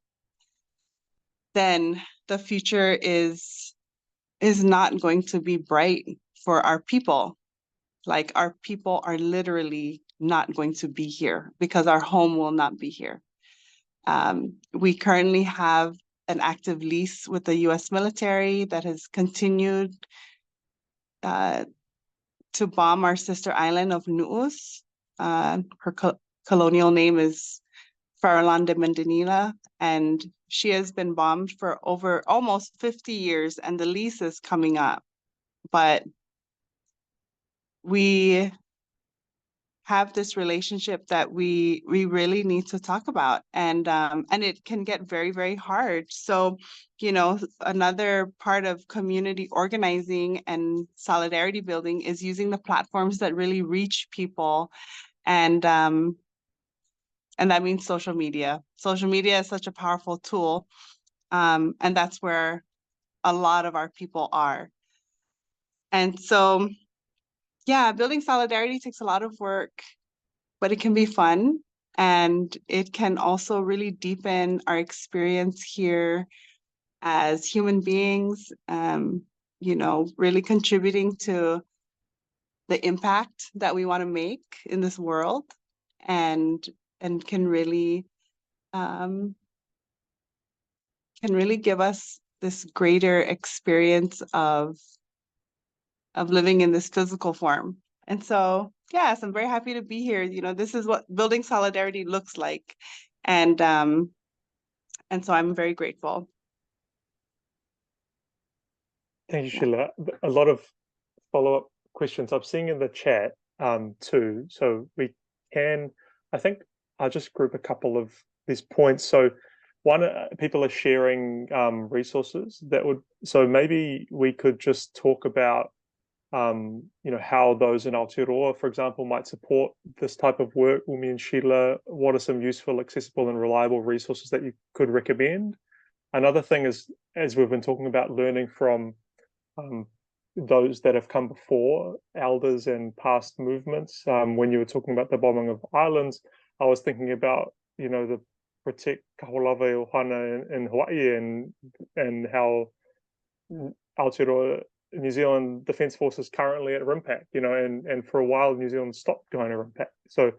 then the future is not going to be bright for our people. Our people are literally not going to be here because our home will not be here. We currently have an active lease with the U.S. military that has continued to bomb our sister island of Nu'us. Her colonial name is Farallon de Mandanila, and she has been bombed for over almost 50 years, and the lease is coming up. But we have this relationship that we really need to talk about, and it can get very, very hard. So, another part of community organizing and solidarity building is using the platforms that really reach people, and that means social media. Social media is such a powerful tool, and that's where a lot of our people are. And so, yeah, building solidarity takes a lot of work, but it can be fun, and it can also really deepen our experience here as human beings, really contributing to the impact that we want to make in this world, and can really give us this greater experience of living in this physical form. And so, yes, I'm very happy to be here. This is what building solidarity looks like. And so I'm very grateful. Thank you, Sheila. A lot of follow-up questions I'm seeing in the chat too. So I think I'll just group a couple of these points. So one, people are sharing resources so maybe we could just talk about how those in Aotearoa, for example, might support this type of work. Umi and Sheila, what are some useful, accessible, and reliable resources that you could recommend? Another thing is, as we've been talking about, learning from those that have come before, elders and past movements. When you were talking about the bombing of islands, I was thinking about, the Protect Kaholawe Ohana in Hawaii and how Aotearoa New Zealand Defence Force is currently at RIMPAC, and for a while New Zealand stopped going to RIMPAC. So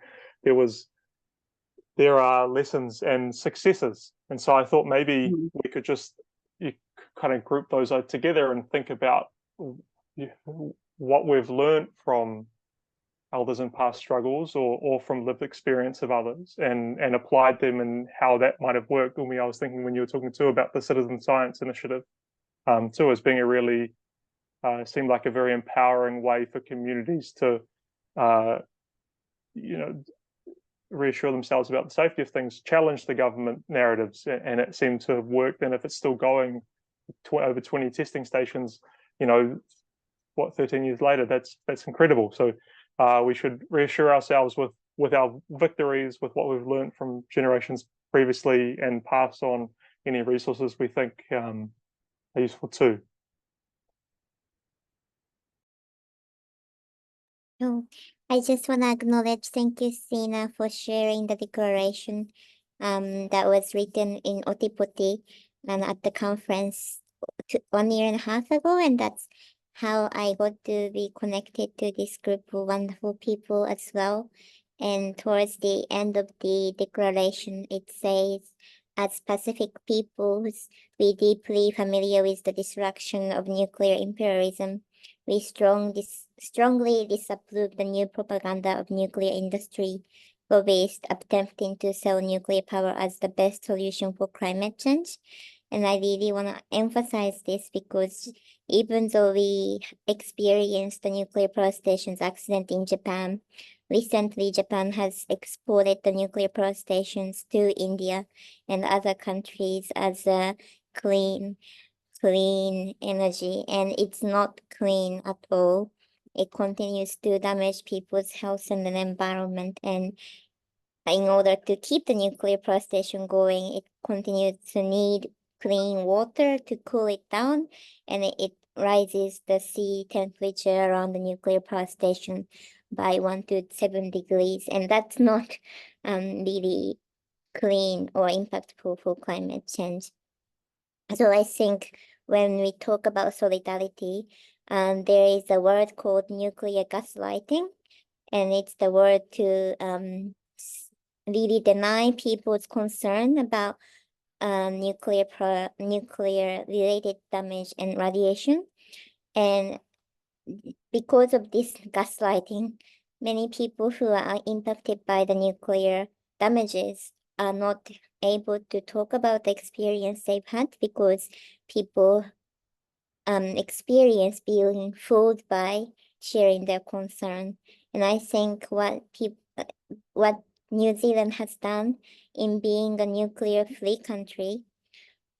there are lessons and successes. And so I thought maybe we could you kind of group those together and think about what we've learned from elders in past struggles or from lived experience of others and applied them and how that might have worked. Umi, I was thinking when you were talking too about the Citizen Science Initiative, too, as being a really seemed like a very empowering way for communities to reassure themselves about the safety of things, challenge the government narratives, and it seemed to have worked. And if it's still going, over 20 testing stations, 13 years later, that's incredible. So we should reassure ourselves with our victories, with what we've learned from generations previously, and pass on any resources we think are useful too. Oh, I just want to acknowledge, thank you, Sina, for sharing the declaration that was written in Ōtepoti and at the conference 1.5 years ago, and that's how I got to be connected to this group of wonderful people as well. And towards the end of the declaration, it says, as Pacific peoples, we deeply familiar with the destruction of nuclear imperialism. We strongly disapprove the new propaganda of nuclear industry, lobbyists attempting to sell nuclear power as the best solution for climate change. And I really want to emphasize this because even though we experienced the nuclear power station's accident in Japan, recently Japan has exported the nuclear power stations to India and other countries as a clean energy, and it's not clean at all. It continues to damage people's health and the environment, and in order to keep the nuclear power station going, it continues to need clean water to cool it down, and it rises the sea temperature around the nuclear power station by 1 to 7 degrees, and that's not really clean or impactful for climate change. So I think when we talk about solidarity, there is a word called nuclear gaslighting, and it's the word to really deny people's concern about nuclear related damage and radiation. And because of this gaslighting, many people who are impacted by the nuclear damages are not able to talk about the experience they've had because people experience being fooled by sharing their concern. And I think what New Zealand has done in being a nuclear-free country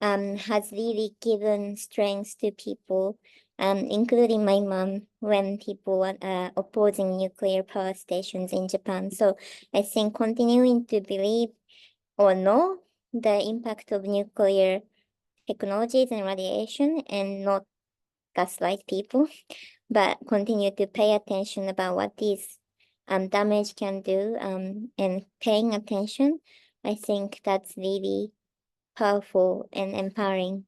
has really given strength to people, including my mom, when people were opposing nuclear power stations in Japan. So I think continuing to believe or know the impact of nuclear technologies and radiation and not gaslight people, but continue to pay attention about what these damage can do and paying attention, I think that's really powerful and empowering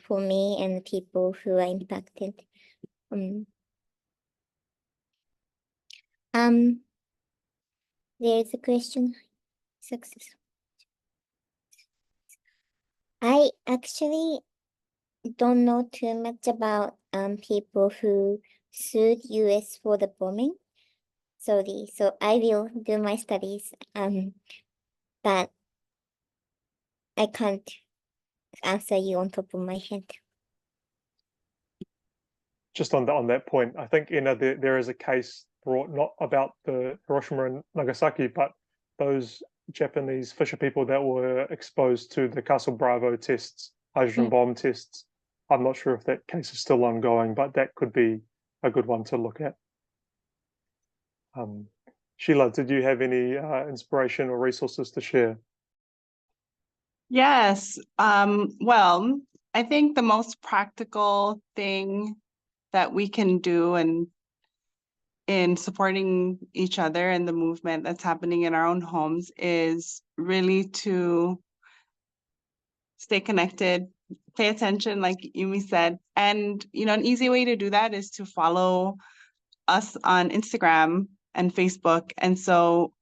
for me and the people who are impacted. There's a question. Success. I actually don't know too much about people who sued US for the bombing. So I will do my studies, but I can't answer you on top of my head. Just on that point, I think there is a case brought not about the Hiroshima and Nagasaki, but those Japanese fisher people that were exposed to the Castle Bravo tests, hydrogen bomb tests. I'm not sure if that case is still ongoing, but that could be a good one to look at. Sheila, did you have any inspiration or resources to share? Yes. Well, I think the most practical thing that we can do in supporting each other and the movement that's happening in our own homes is really to stay connected, pay attention, like Umi said. And, an easy way to do that is to follow us on Instagram and Facebook. And so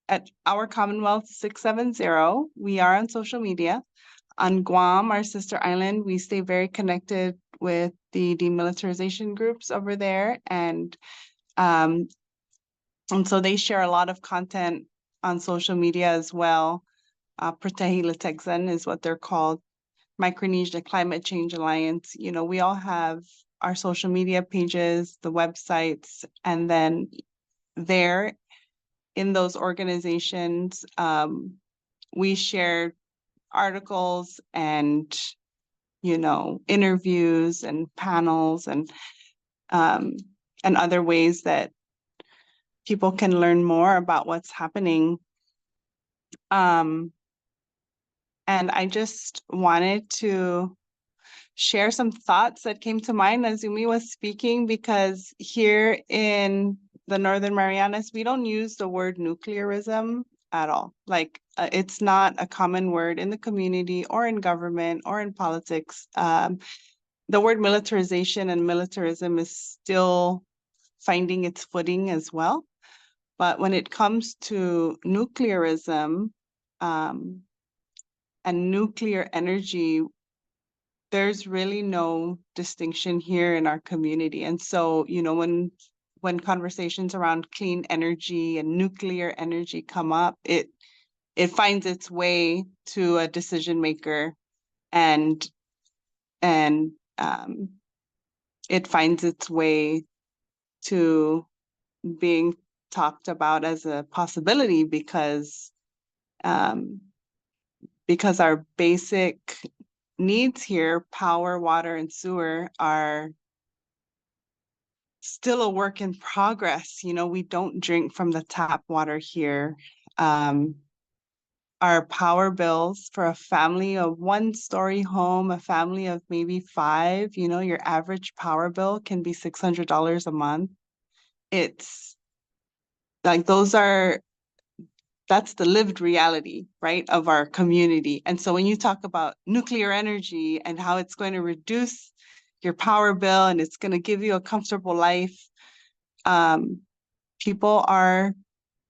at Our Commonwealth 670, we are on social media. On Guam, our sister island, we stay very connected with the demilitarization groups over there. And so they share a lot of content on social media as well. Pratahila Tegsan is what they're called. Micronesia Climate Change Alliance. We all have our social media pages, the websites, and then there in those organizations, we shared articles and, interviews and panels and other ways that people can learn more about what's happening. And I just wanted to share some thoughts that came to mind as Umi was speaking, because here in the Northern Marianas, we don't use the word nuclearism at all. Like, it's not a common word in the community or in government or in politics. The word militarization and militarism is still finding its footing as well. But when it comes to nuclearism and nuclear energy, there's really no distinction here in our community. And so, when conversations around clean energy and nuclear energy come up, it finds its way to a decision maker, and it finds its way to being talked about as a possibility, because our basic needs here, power, water, and sewer, are still a work in progress. We don't drink from the tap water here. Our power bills for a family of 1-story home, a family of maybe 5, your average power bill can be $600 a month. It's like, that's the lived reality, right, of our community. And so when you talk about nuclear energy and how it's going to reduce your power bill and it's going to give you a comfortable life, people are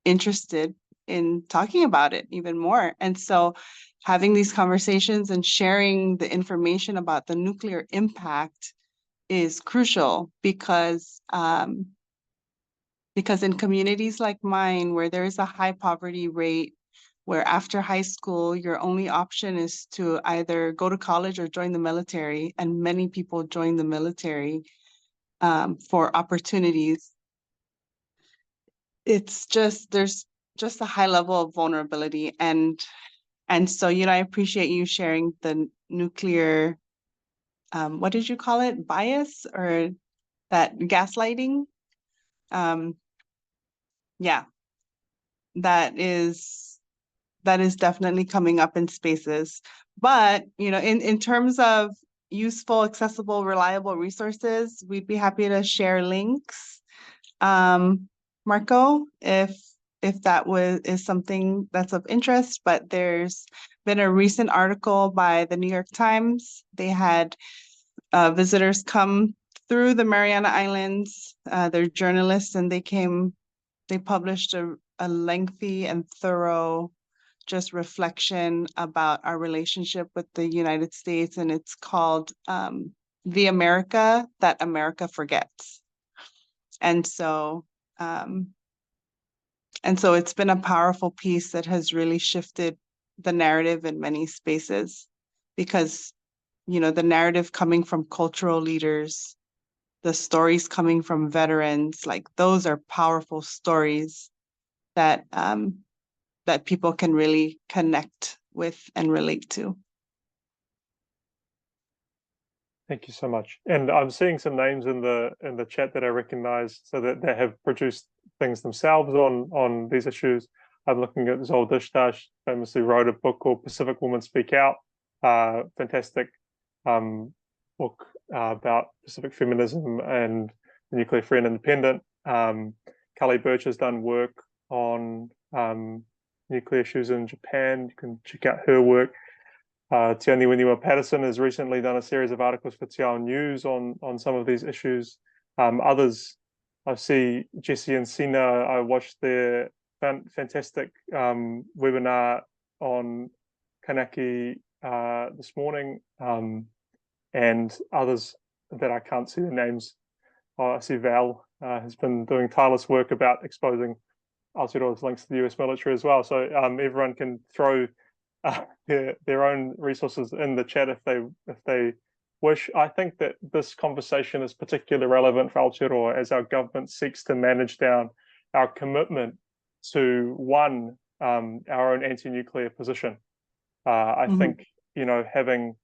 interested in talking about it even more. And so having these conversations and sharing the information about the nuclear impact is crucial, because in communities like mine, where there is a high poverty rate, where after high school, your only option is to either go to college or join the military, and many people join the military for opportunities, there's just a high level of vulnerability. And so, I appreciate you sharing the nuclear, what did you call it? Bias, or that gaslighting? Yeah, that is definitely coming up in spaces. But, in terms of useful, accessible, reliable resources, we'd be happy to share links. Marco, if that is something that's of interest. But there's been a recent article by the New York Times. They had visitors come through the Mariana Islands. They're journalists, and they published a lengthy and thorough just reflection about our relationship with the United States, and it's called The America That America Forgets. And so it's been a powerful piece that has really shifted the narrative in many spaces, because, the narrative coming from cultural leaders, the stories coming from veterans, like, those are powerful stories that people can really connect with and relate to. Thank you so much. And I'm seeing some names in the chat that I recognize, so that they have produced things themselves on these issues. I'm looking at Zol Dishtash, famously wrote a book called Pacific Women Speak Out, fantastic book about Pacific feminism and the nuclear free and independent. Kali Birch has done work on nuclear issues in Japan. You can check out her work. Tiani Winiwa Patterson has recently done a series of articles for Te Ao News on some of these issues. Others, I see Jesse and Sina, I watched their fantastic webinar on Kanaki this morning, and others that I can't see the names. I see Val has been doing tireless work about exposing Aotearoa's links to the US military as well. So everyone can throw their own resources in the chat if they wish. I think that this conversation is particularly relevant for Aotearoa as our government seeks to manage down our commitment to our own anti-nuclear position. I think, you know, having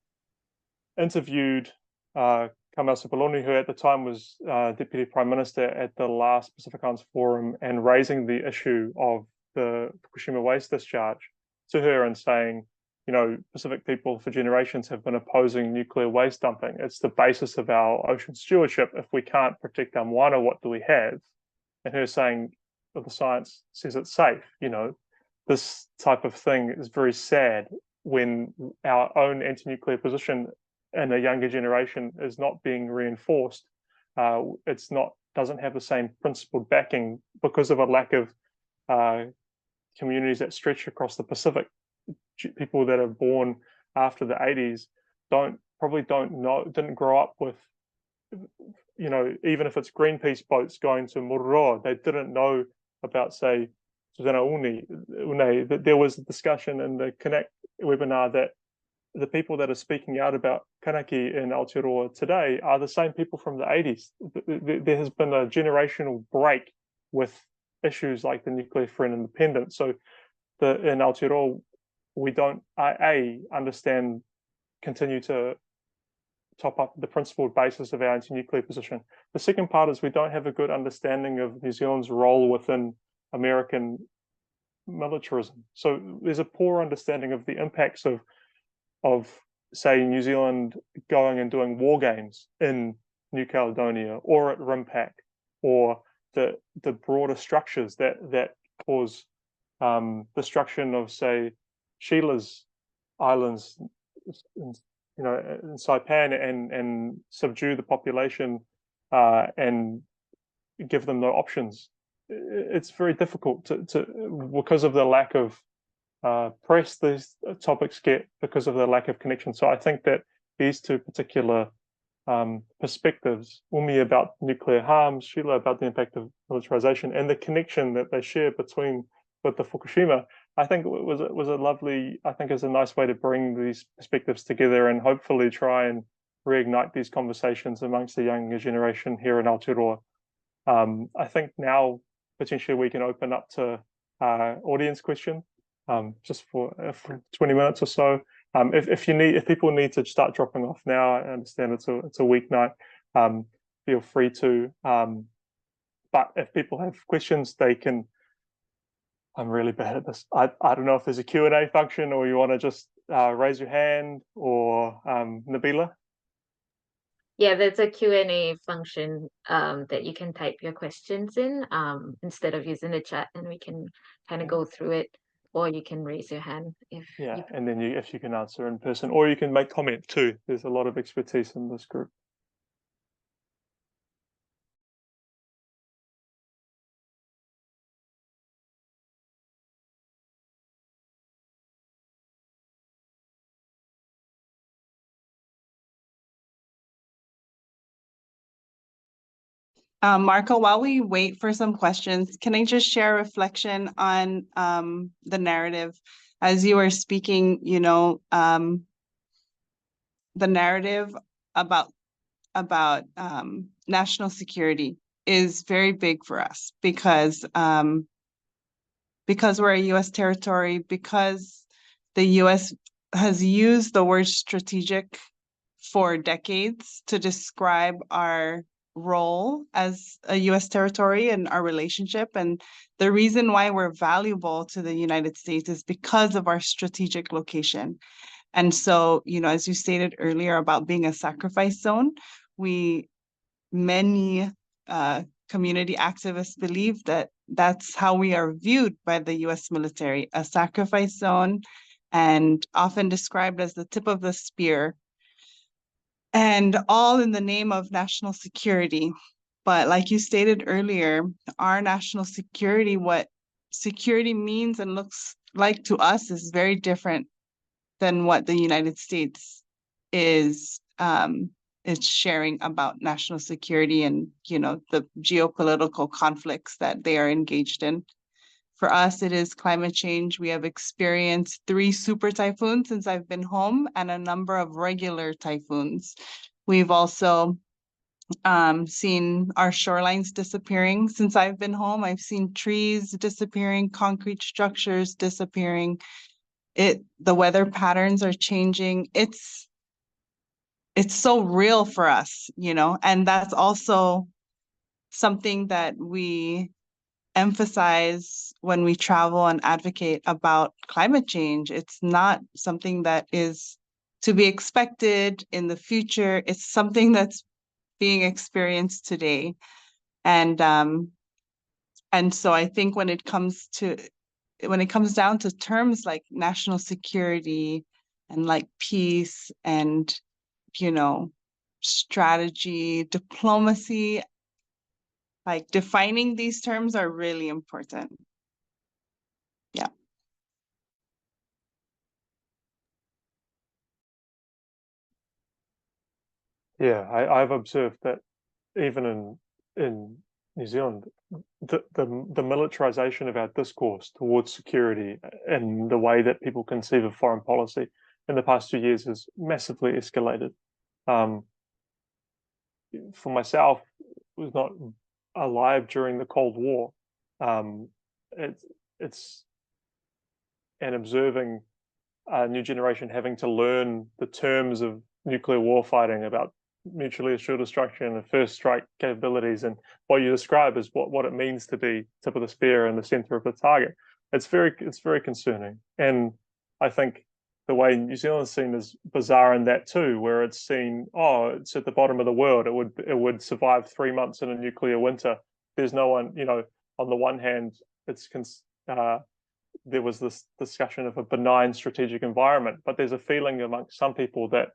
interviewed Kamau Sepuloni, who at the time was Deputy Prime Minister at the last Pacific Islands Forum, and raising the issue of the Fukushima waste discharge to her and saying, you know, Pacific people for generations have been opposing nuclear waste dumping. It's the basis of our ocean stewardship. If we can't protect our moana, what do we have? And her saying, well, the science says it's safe. You know, this type of thing is very sad when our own anti-nuclear position in a younger generation is not being reinforced. It's not doesn't have the same principled backing because of a lack of communities that stretch across the Pacific. People that are born after the 80s didn't grow up with, you know, even if it's Greenpeace boats going to Mururoa, they didn't know about, say, Susana Une, that there was a discussion in the Connect webinar that the people that are speaking out about Kanaki in Aotearoa today are the same people from the 80s. There has been a generational break with issues like the nuclear free and independent. So in Aotearoa, we don't understand, continue to top up the principled basis of our anti-nuclear position. The second part is we don't have a good understanding of New Zealand's role within American militarism. So there's a poor understanding of the impacts of say New Zealand going and doing war games in New Caledonia or at RIMPAC, or the broader structures that cause destruction of, say, Sheila's Islands, you know, in Saipan, and subdue the population and give them no options. It's very difficult to because of the lack of press these topics get, because of the lack of connection. So I think that these two particular perspectives, Umi about nuclear harms, Sheila about the impact of militarization, and the connection that they share with the Fukushima, I think was a lovely, I think is a nice way to bring these perspectives together and hopefully try and reignite these conversations amongst the younger generation here in Aotearoa. I think now potentially we can open up to audience question, just for 20 minutes or so. If people need to start dropping off now, I understand it's a weeknight. Feel free to. But if people have questions, they can. I'm really bad at this. I don't know if there's a Q&A function, or you want to just raise your hand, or Nabila. Yeah, there's a Q&A function that you can type your questions in instead of using the chat, and we can kind of go through it, or you can raise your hand if and then if you can answer in person, or you can make comment too. There's a lot of expertise in this group. Marco, while we wait for some questions, can I just share a reflection on the narrative? As you were speaking, you know, the narrative about national security is very big for us because we're a U.S. territory, because the U.S. has used the word strategic for decades to describe our role as a U.S. territory and our relationship. And the reason why we're valuable to the United States is because of our strategic location. And so, you know, as you stated earlier about being a sacrifice zone, many community activists believe that that's how we are viewed by the U.S. military, a sacrifice zone, and often described as the tip of the spear, and all in the name of national security. But like you stated earlier, our national security, what security means and looks like to us, is very different than what the United States is sharing about national security and, you know, the geopolitical conflicts that they are engaged in. For us, it is climate change. We have experienced 3 super typhoons since I've been home, and a number of regular typhoons. We've also seen our shorelines disappearing. Since I've been home, I've seen trees disappearing, concrete structures disappearing. The weather patterns are changing. It's so real for us, and that's also something that we emphasize when we travel and advocate about climate change. It's not something that is to be expected in the future. It's something that's being experienced today. And so I think when it comes down to terms like national security and like peace and, strategy, diplomacy, like defining these terms are really important. Yeah. Yeah, I've observed that even in New Zealand, the militarization of our discourse towards security and the way that people conceive of foreign policy in the past 2 years has massively escalated. For myself, was not alive during the Cold War. It's and observing a new generation having to learn the terms of nuclear warfighting, about mutually assured destruction and first strike capabilities, and what you describe as what it means to be tip of the spear in the center of the target. It's very concerning, and I think the way New Zealand's seen is bizarre in that too, where it's seen, oh, it's at the bottom of the world. It would survive 3 months in a nuclear winter. There's no one, on the one hand, there was this discussion of a benign strategic environment, but there's a feeling amongst some people that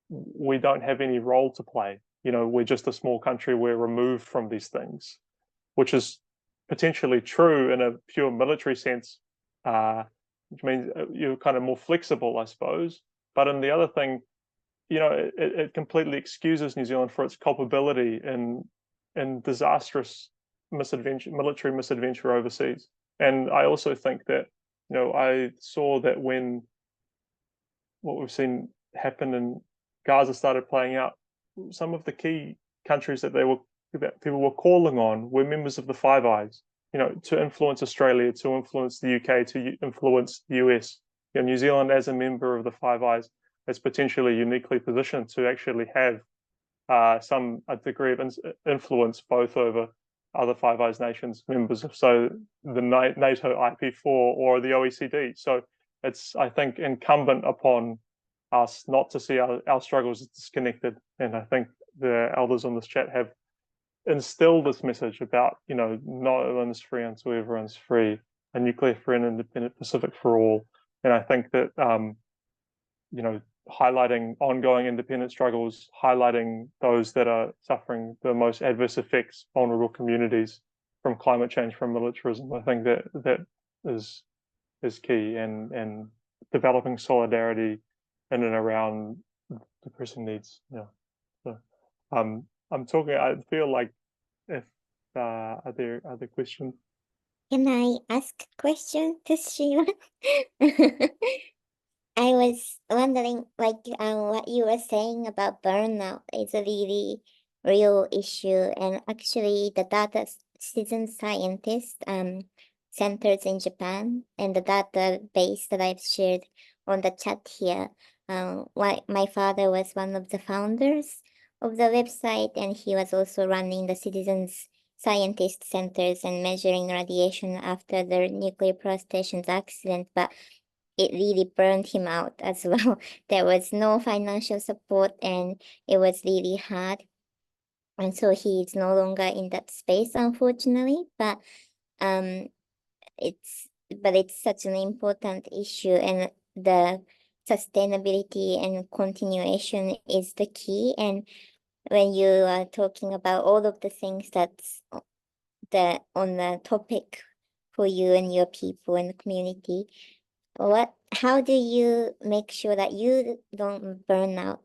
we don't have any role to play. We're just a small country. We're removed from these things, which is potentially true in a pure military sense, which means you're kind of more flexible, I suppose. But in the other thing, it completely excuses New Zealand for its culpability in disastrous military misadventure overseas. And I also think that, I saw that when what we've seen happen in Gaza started playing out, some of the key countries that people were calling on were members of the Five Eyes, to influence Australia, to influence the UK, to influence the US. New Zealand, as a member of the Five Eyes, is potentially uniquely positioned to actually have a degree of influence both over other Five Eyes nations members, so the NATO IP4 or the OECD. So it's, I think, incumbent upon us not to see our struggles as disconnected. And I think the elders on this chat have instilled this message about, no one is free until everyone's free, a nuclear-free and independent Pacific for all. And I think that, highlighting ongoing independent struggles, highlighting those that are suffering the most adverse effects, vulnerable communities from climate change, from militarism. I think that is key, and developing solidarity in and around the pressing needs. Yeah. So I'm talking. I feel like if are there other questions? Can I ask a question to Sheila? I was wondering, what you were saying about burnout is a really real issue, and actually the data citizen scientist centers in Japan, and the database that I've shared on the chat here. My father was one of the founders of the website, and he was also running the citizens scientist centers and measuring radiation after the nuclear power station's accident, but it really burned him out as well. There was no financial support, and it was really hard. And so he's no longer in that space, unfortunately. But it's such an important issue, and the sustainability and continuation is the key. And when you are talking about all of the things that's on the topic for you and your people and the community, how do you make sure that you don't burn out?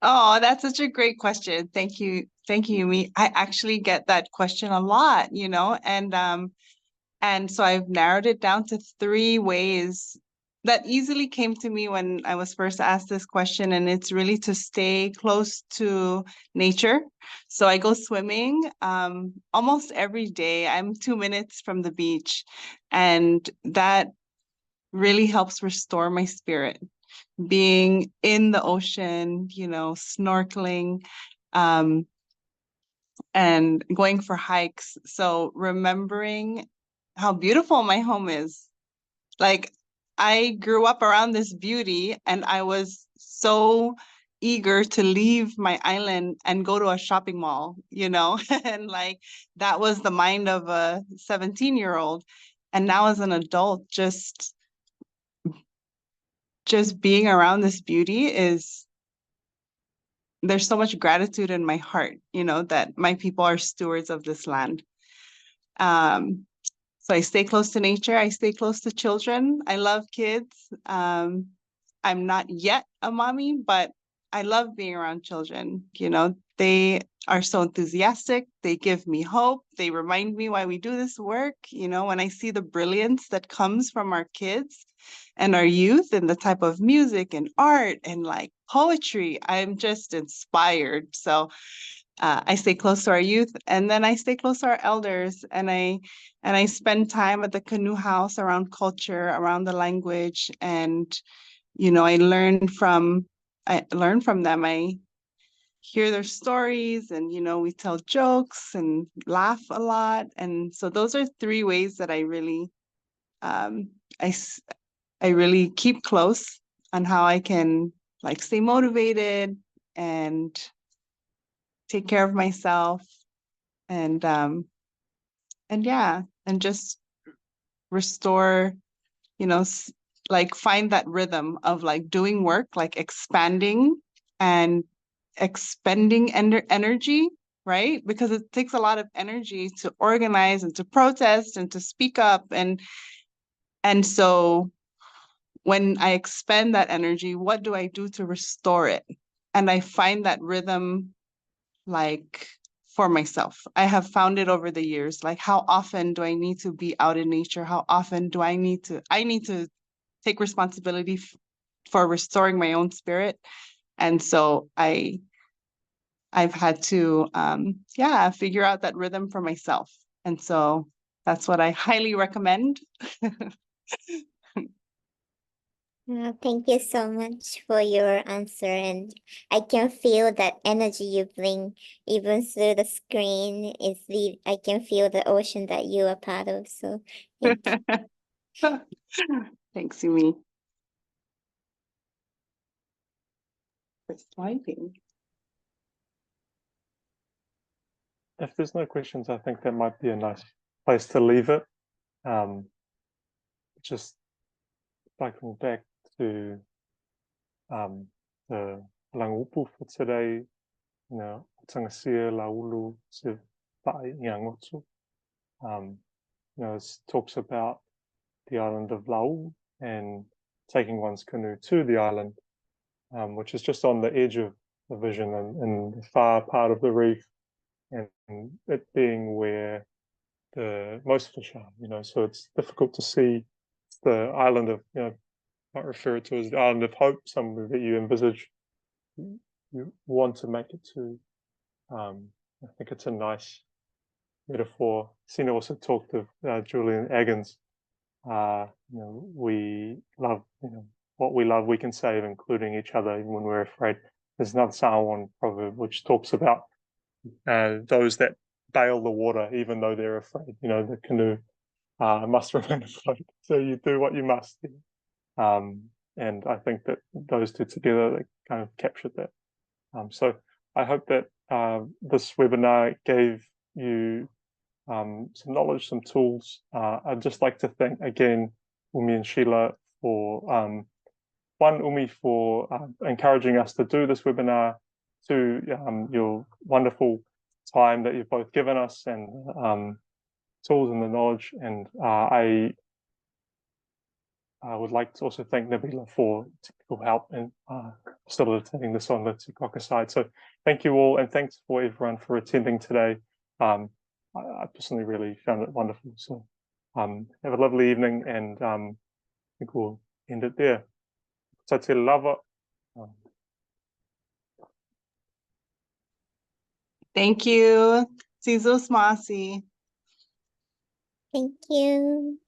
Oh, that's such a great question. Thank you. Thank you, Umi. I actually get that question a lot, and so I've narrowed it down to 3 ways that easily came to me when I was first asked this question, and it's really to stay close to nature. So I go swimming almost every day. I'm 2 minutes from the beach, and that really helps restore my spirit. Being in the ocean, snorkeling, and going for hikes. So remembering how beautiful my home is. Like, I grew up around this beauty, and I was so eager to leave my island and go to a shopping mall, and like that was the mind of a 17-year-old. And now as an adult, just being around this beauty there's so much gratitude in my heart, that my people are stewards of this land. So I stay close to nature. I stay close to children. I love kids. I'm not yet a mommy, but I love being around children. They are so enthusiastic. They give me hope. They remind me why we do this work. When I see the brilliance that comes from our kids and our youth and the type of music and art and like poetry, I'm just inspired. So I stay close to our youth, and then I stay close to our elders, and I spend time at the canoe house around culture, around the language, and I learn from them. I hear their stories, and we tell jokes and laugh a lot. And so those are 3 ways that I really I really keep close on how I can like stay motivated and take care of myself, and yeah, and just restore, like find that rhythm of like doing work, like expanding and expending energy, right? Because it takes a lot of energy to organize and to protest and to speak up, and so when I expend that energy, what do I do to restore it? And I find that rhythm like for myself. I have found it over the years. Like, how often do I need to be out in nature? How often do I need to take responsibility for restoring my own spirit? And so I've had to figure out that rhythm for myself. And so that's what I highly recommend. Thank you so much for your answer, and I can feel that energy you bring even through the screen. I can feel the ocean that you are part of. So thank you. Thanks, Umi. For swiping. If there's no questions, I think that might be a nice place to leave it. Just cycling back to the langupu for today, tangasia laulu se pa'i ngangotu. It talks about the island of Lau and taking one's canoe to the island, which is just on the edge of the vision and the far part of the reef, and it being where the most fish are, so it's difficult to see. It's the island of, might refer to as the island of hope, somewhere that you envisage you want to make it to. I think it's a nice metaphor. Sina also talked of Julian Aggins. We love, what we love we can save, including each other, even when we're afraid. There's another Samoan proverb which talks about those that bail the water even though they're afraid. The canoe must remain afloat, so you do what you must. And I think that those two together, they kind of captured that. So I hope that this webinar gave you some knowledge, some tools. I'd just like to thank again Umi and Sheila for Umi for encouraging us to do this webinar, to your wonderful time that you've both given us, and tools and the knowledge. And I would like to also thank Nabila for technical help in facilitating this on the Tikaka side. So thank you all, and thanks for everyone for attending today. I personally really found it wonderful. So have a lovely evening, and I think we'll end it there. Te lava. Thank you. Sizo Smasi. Thank you.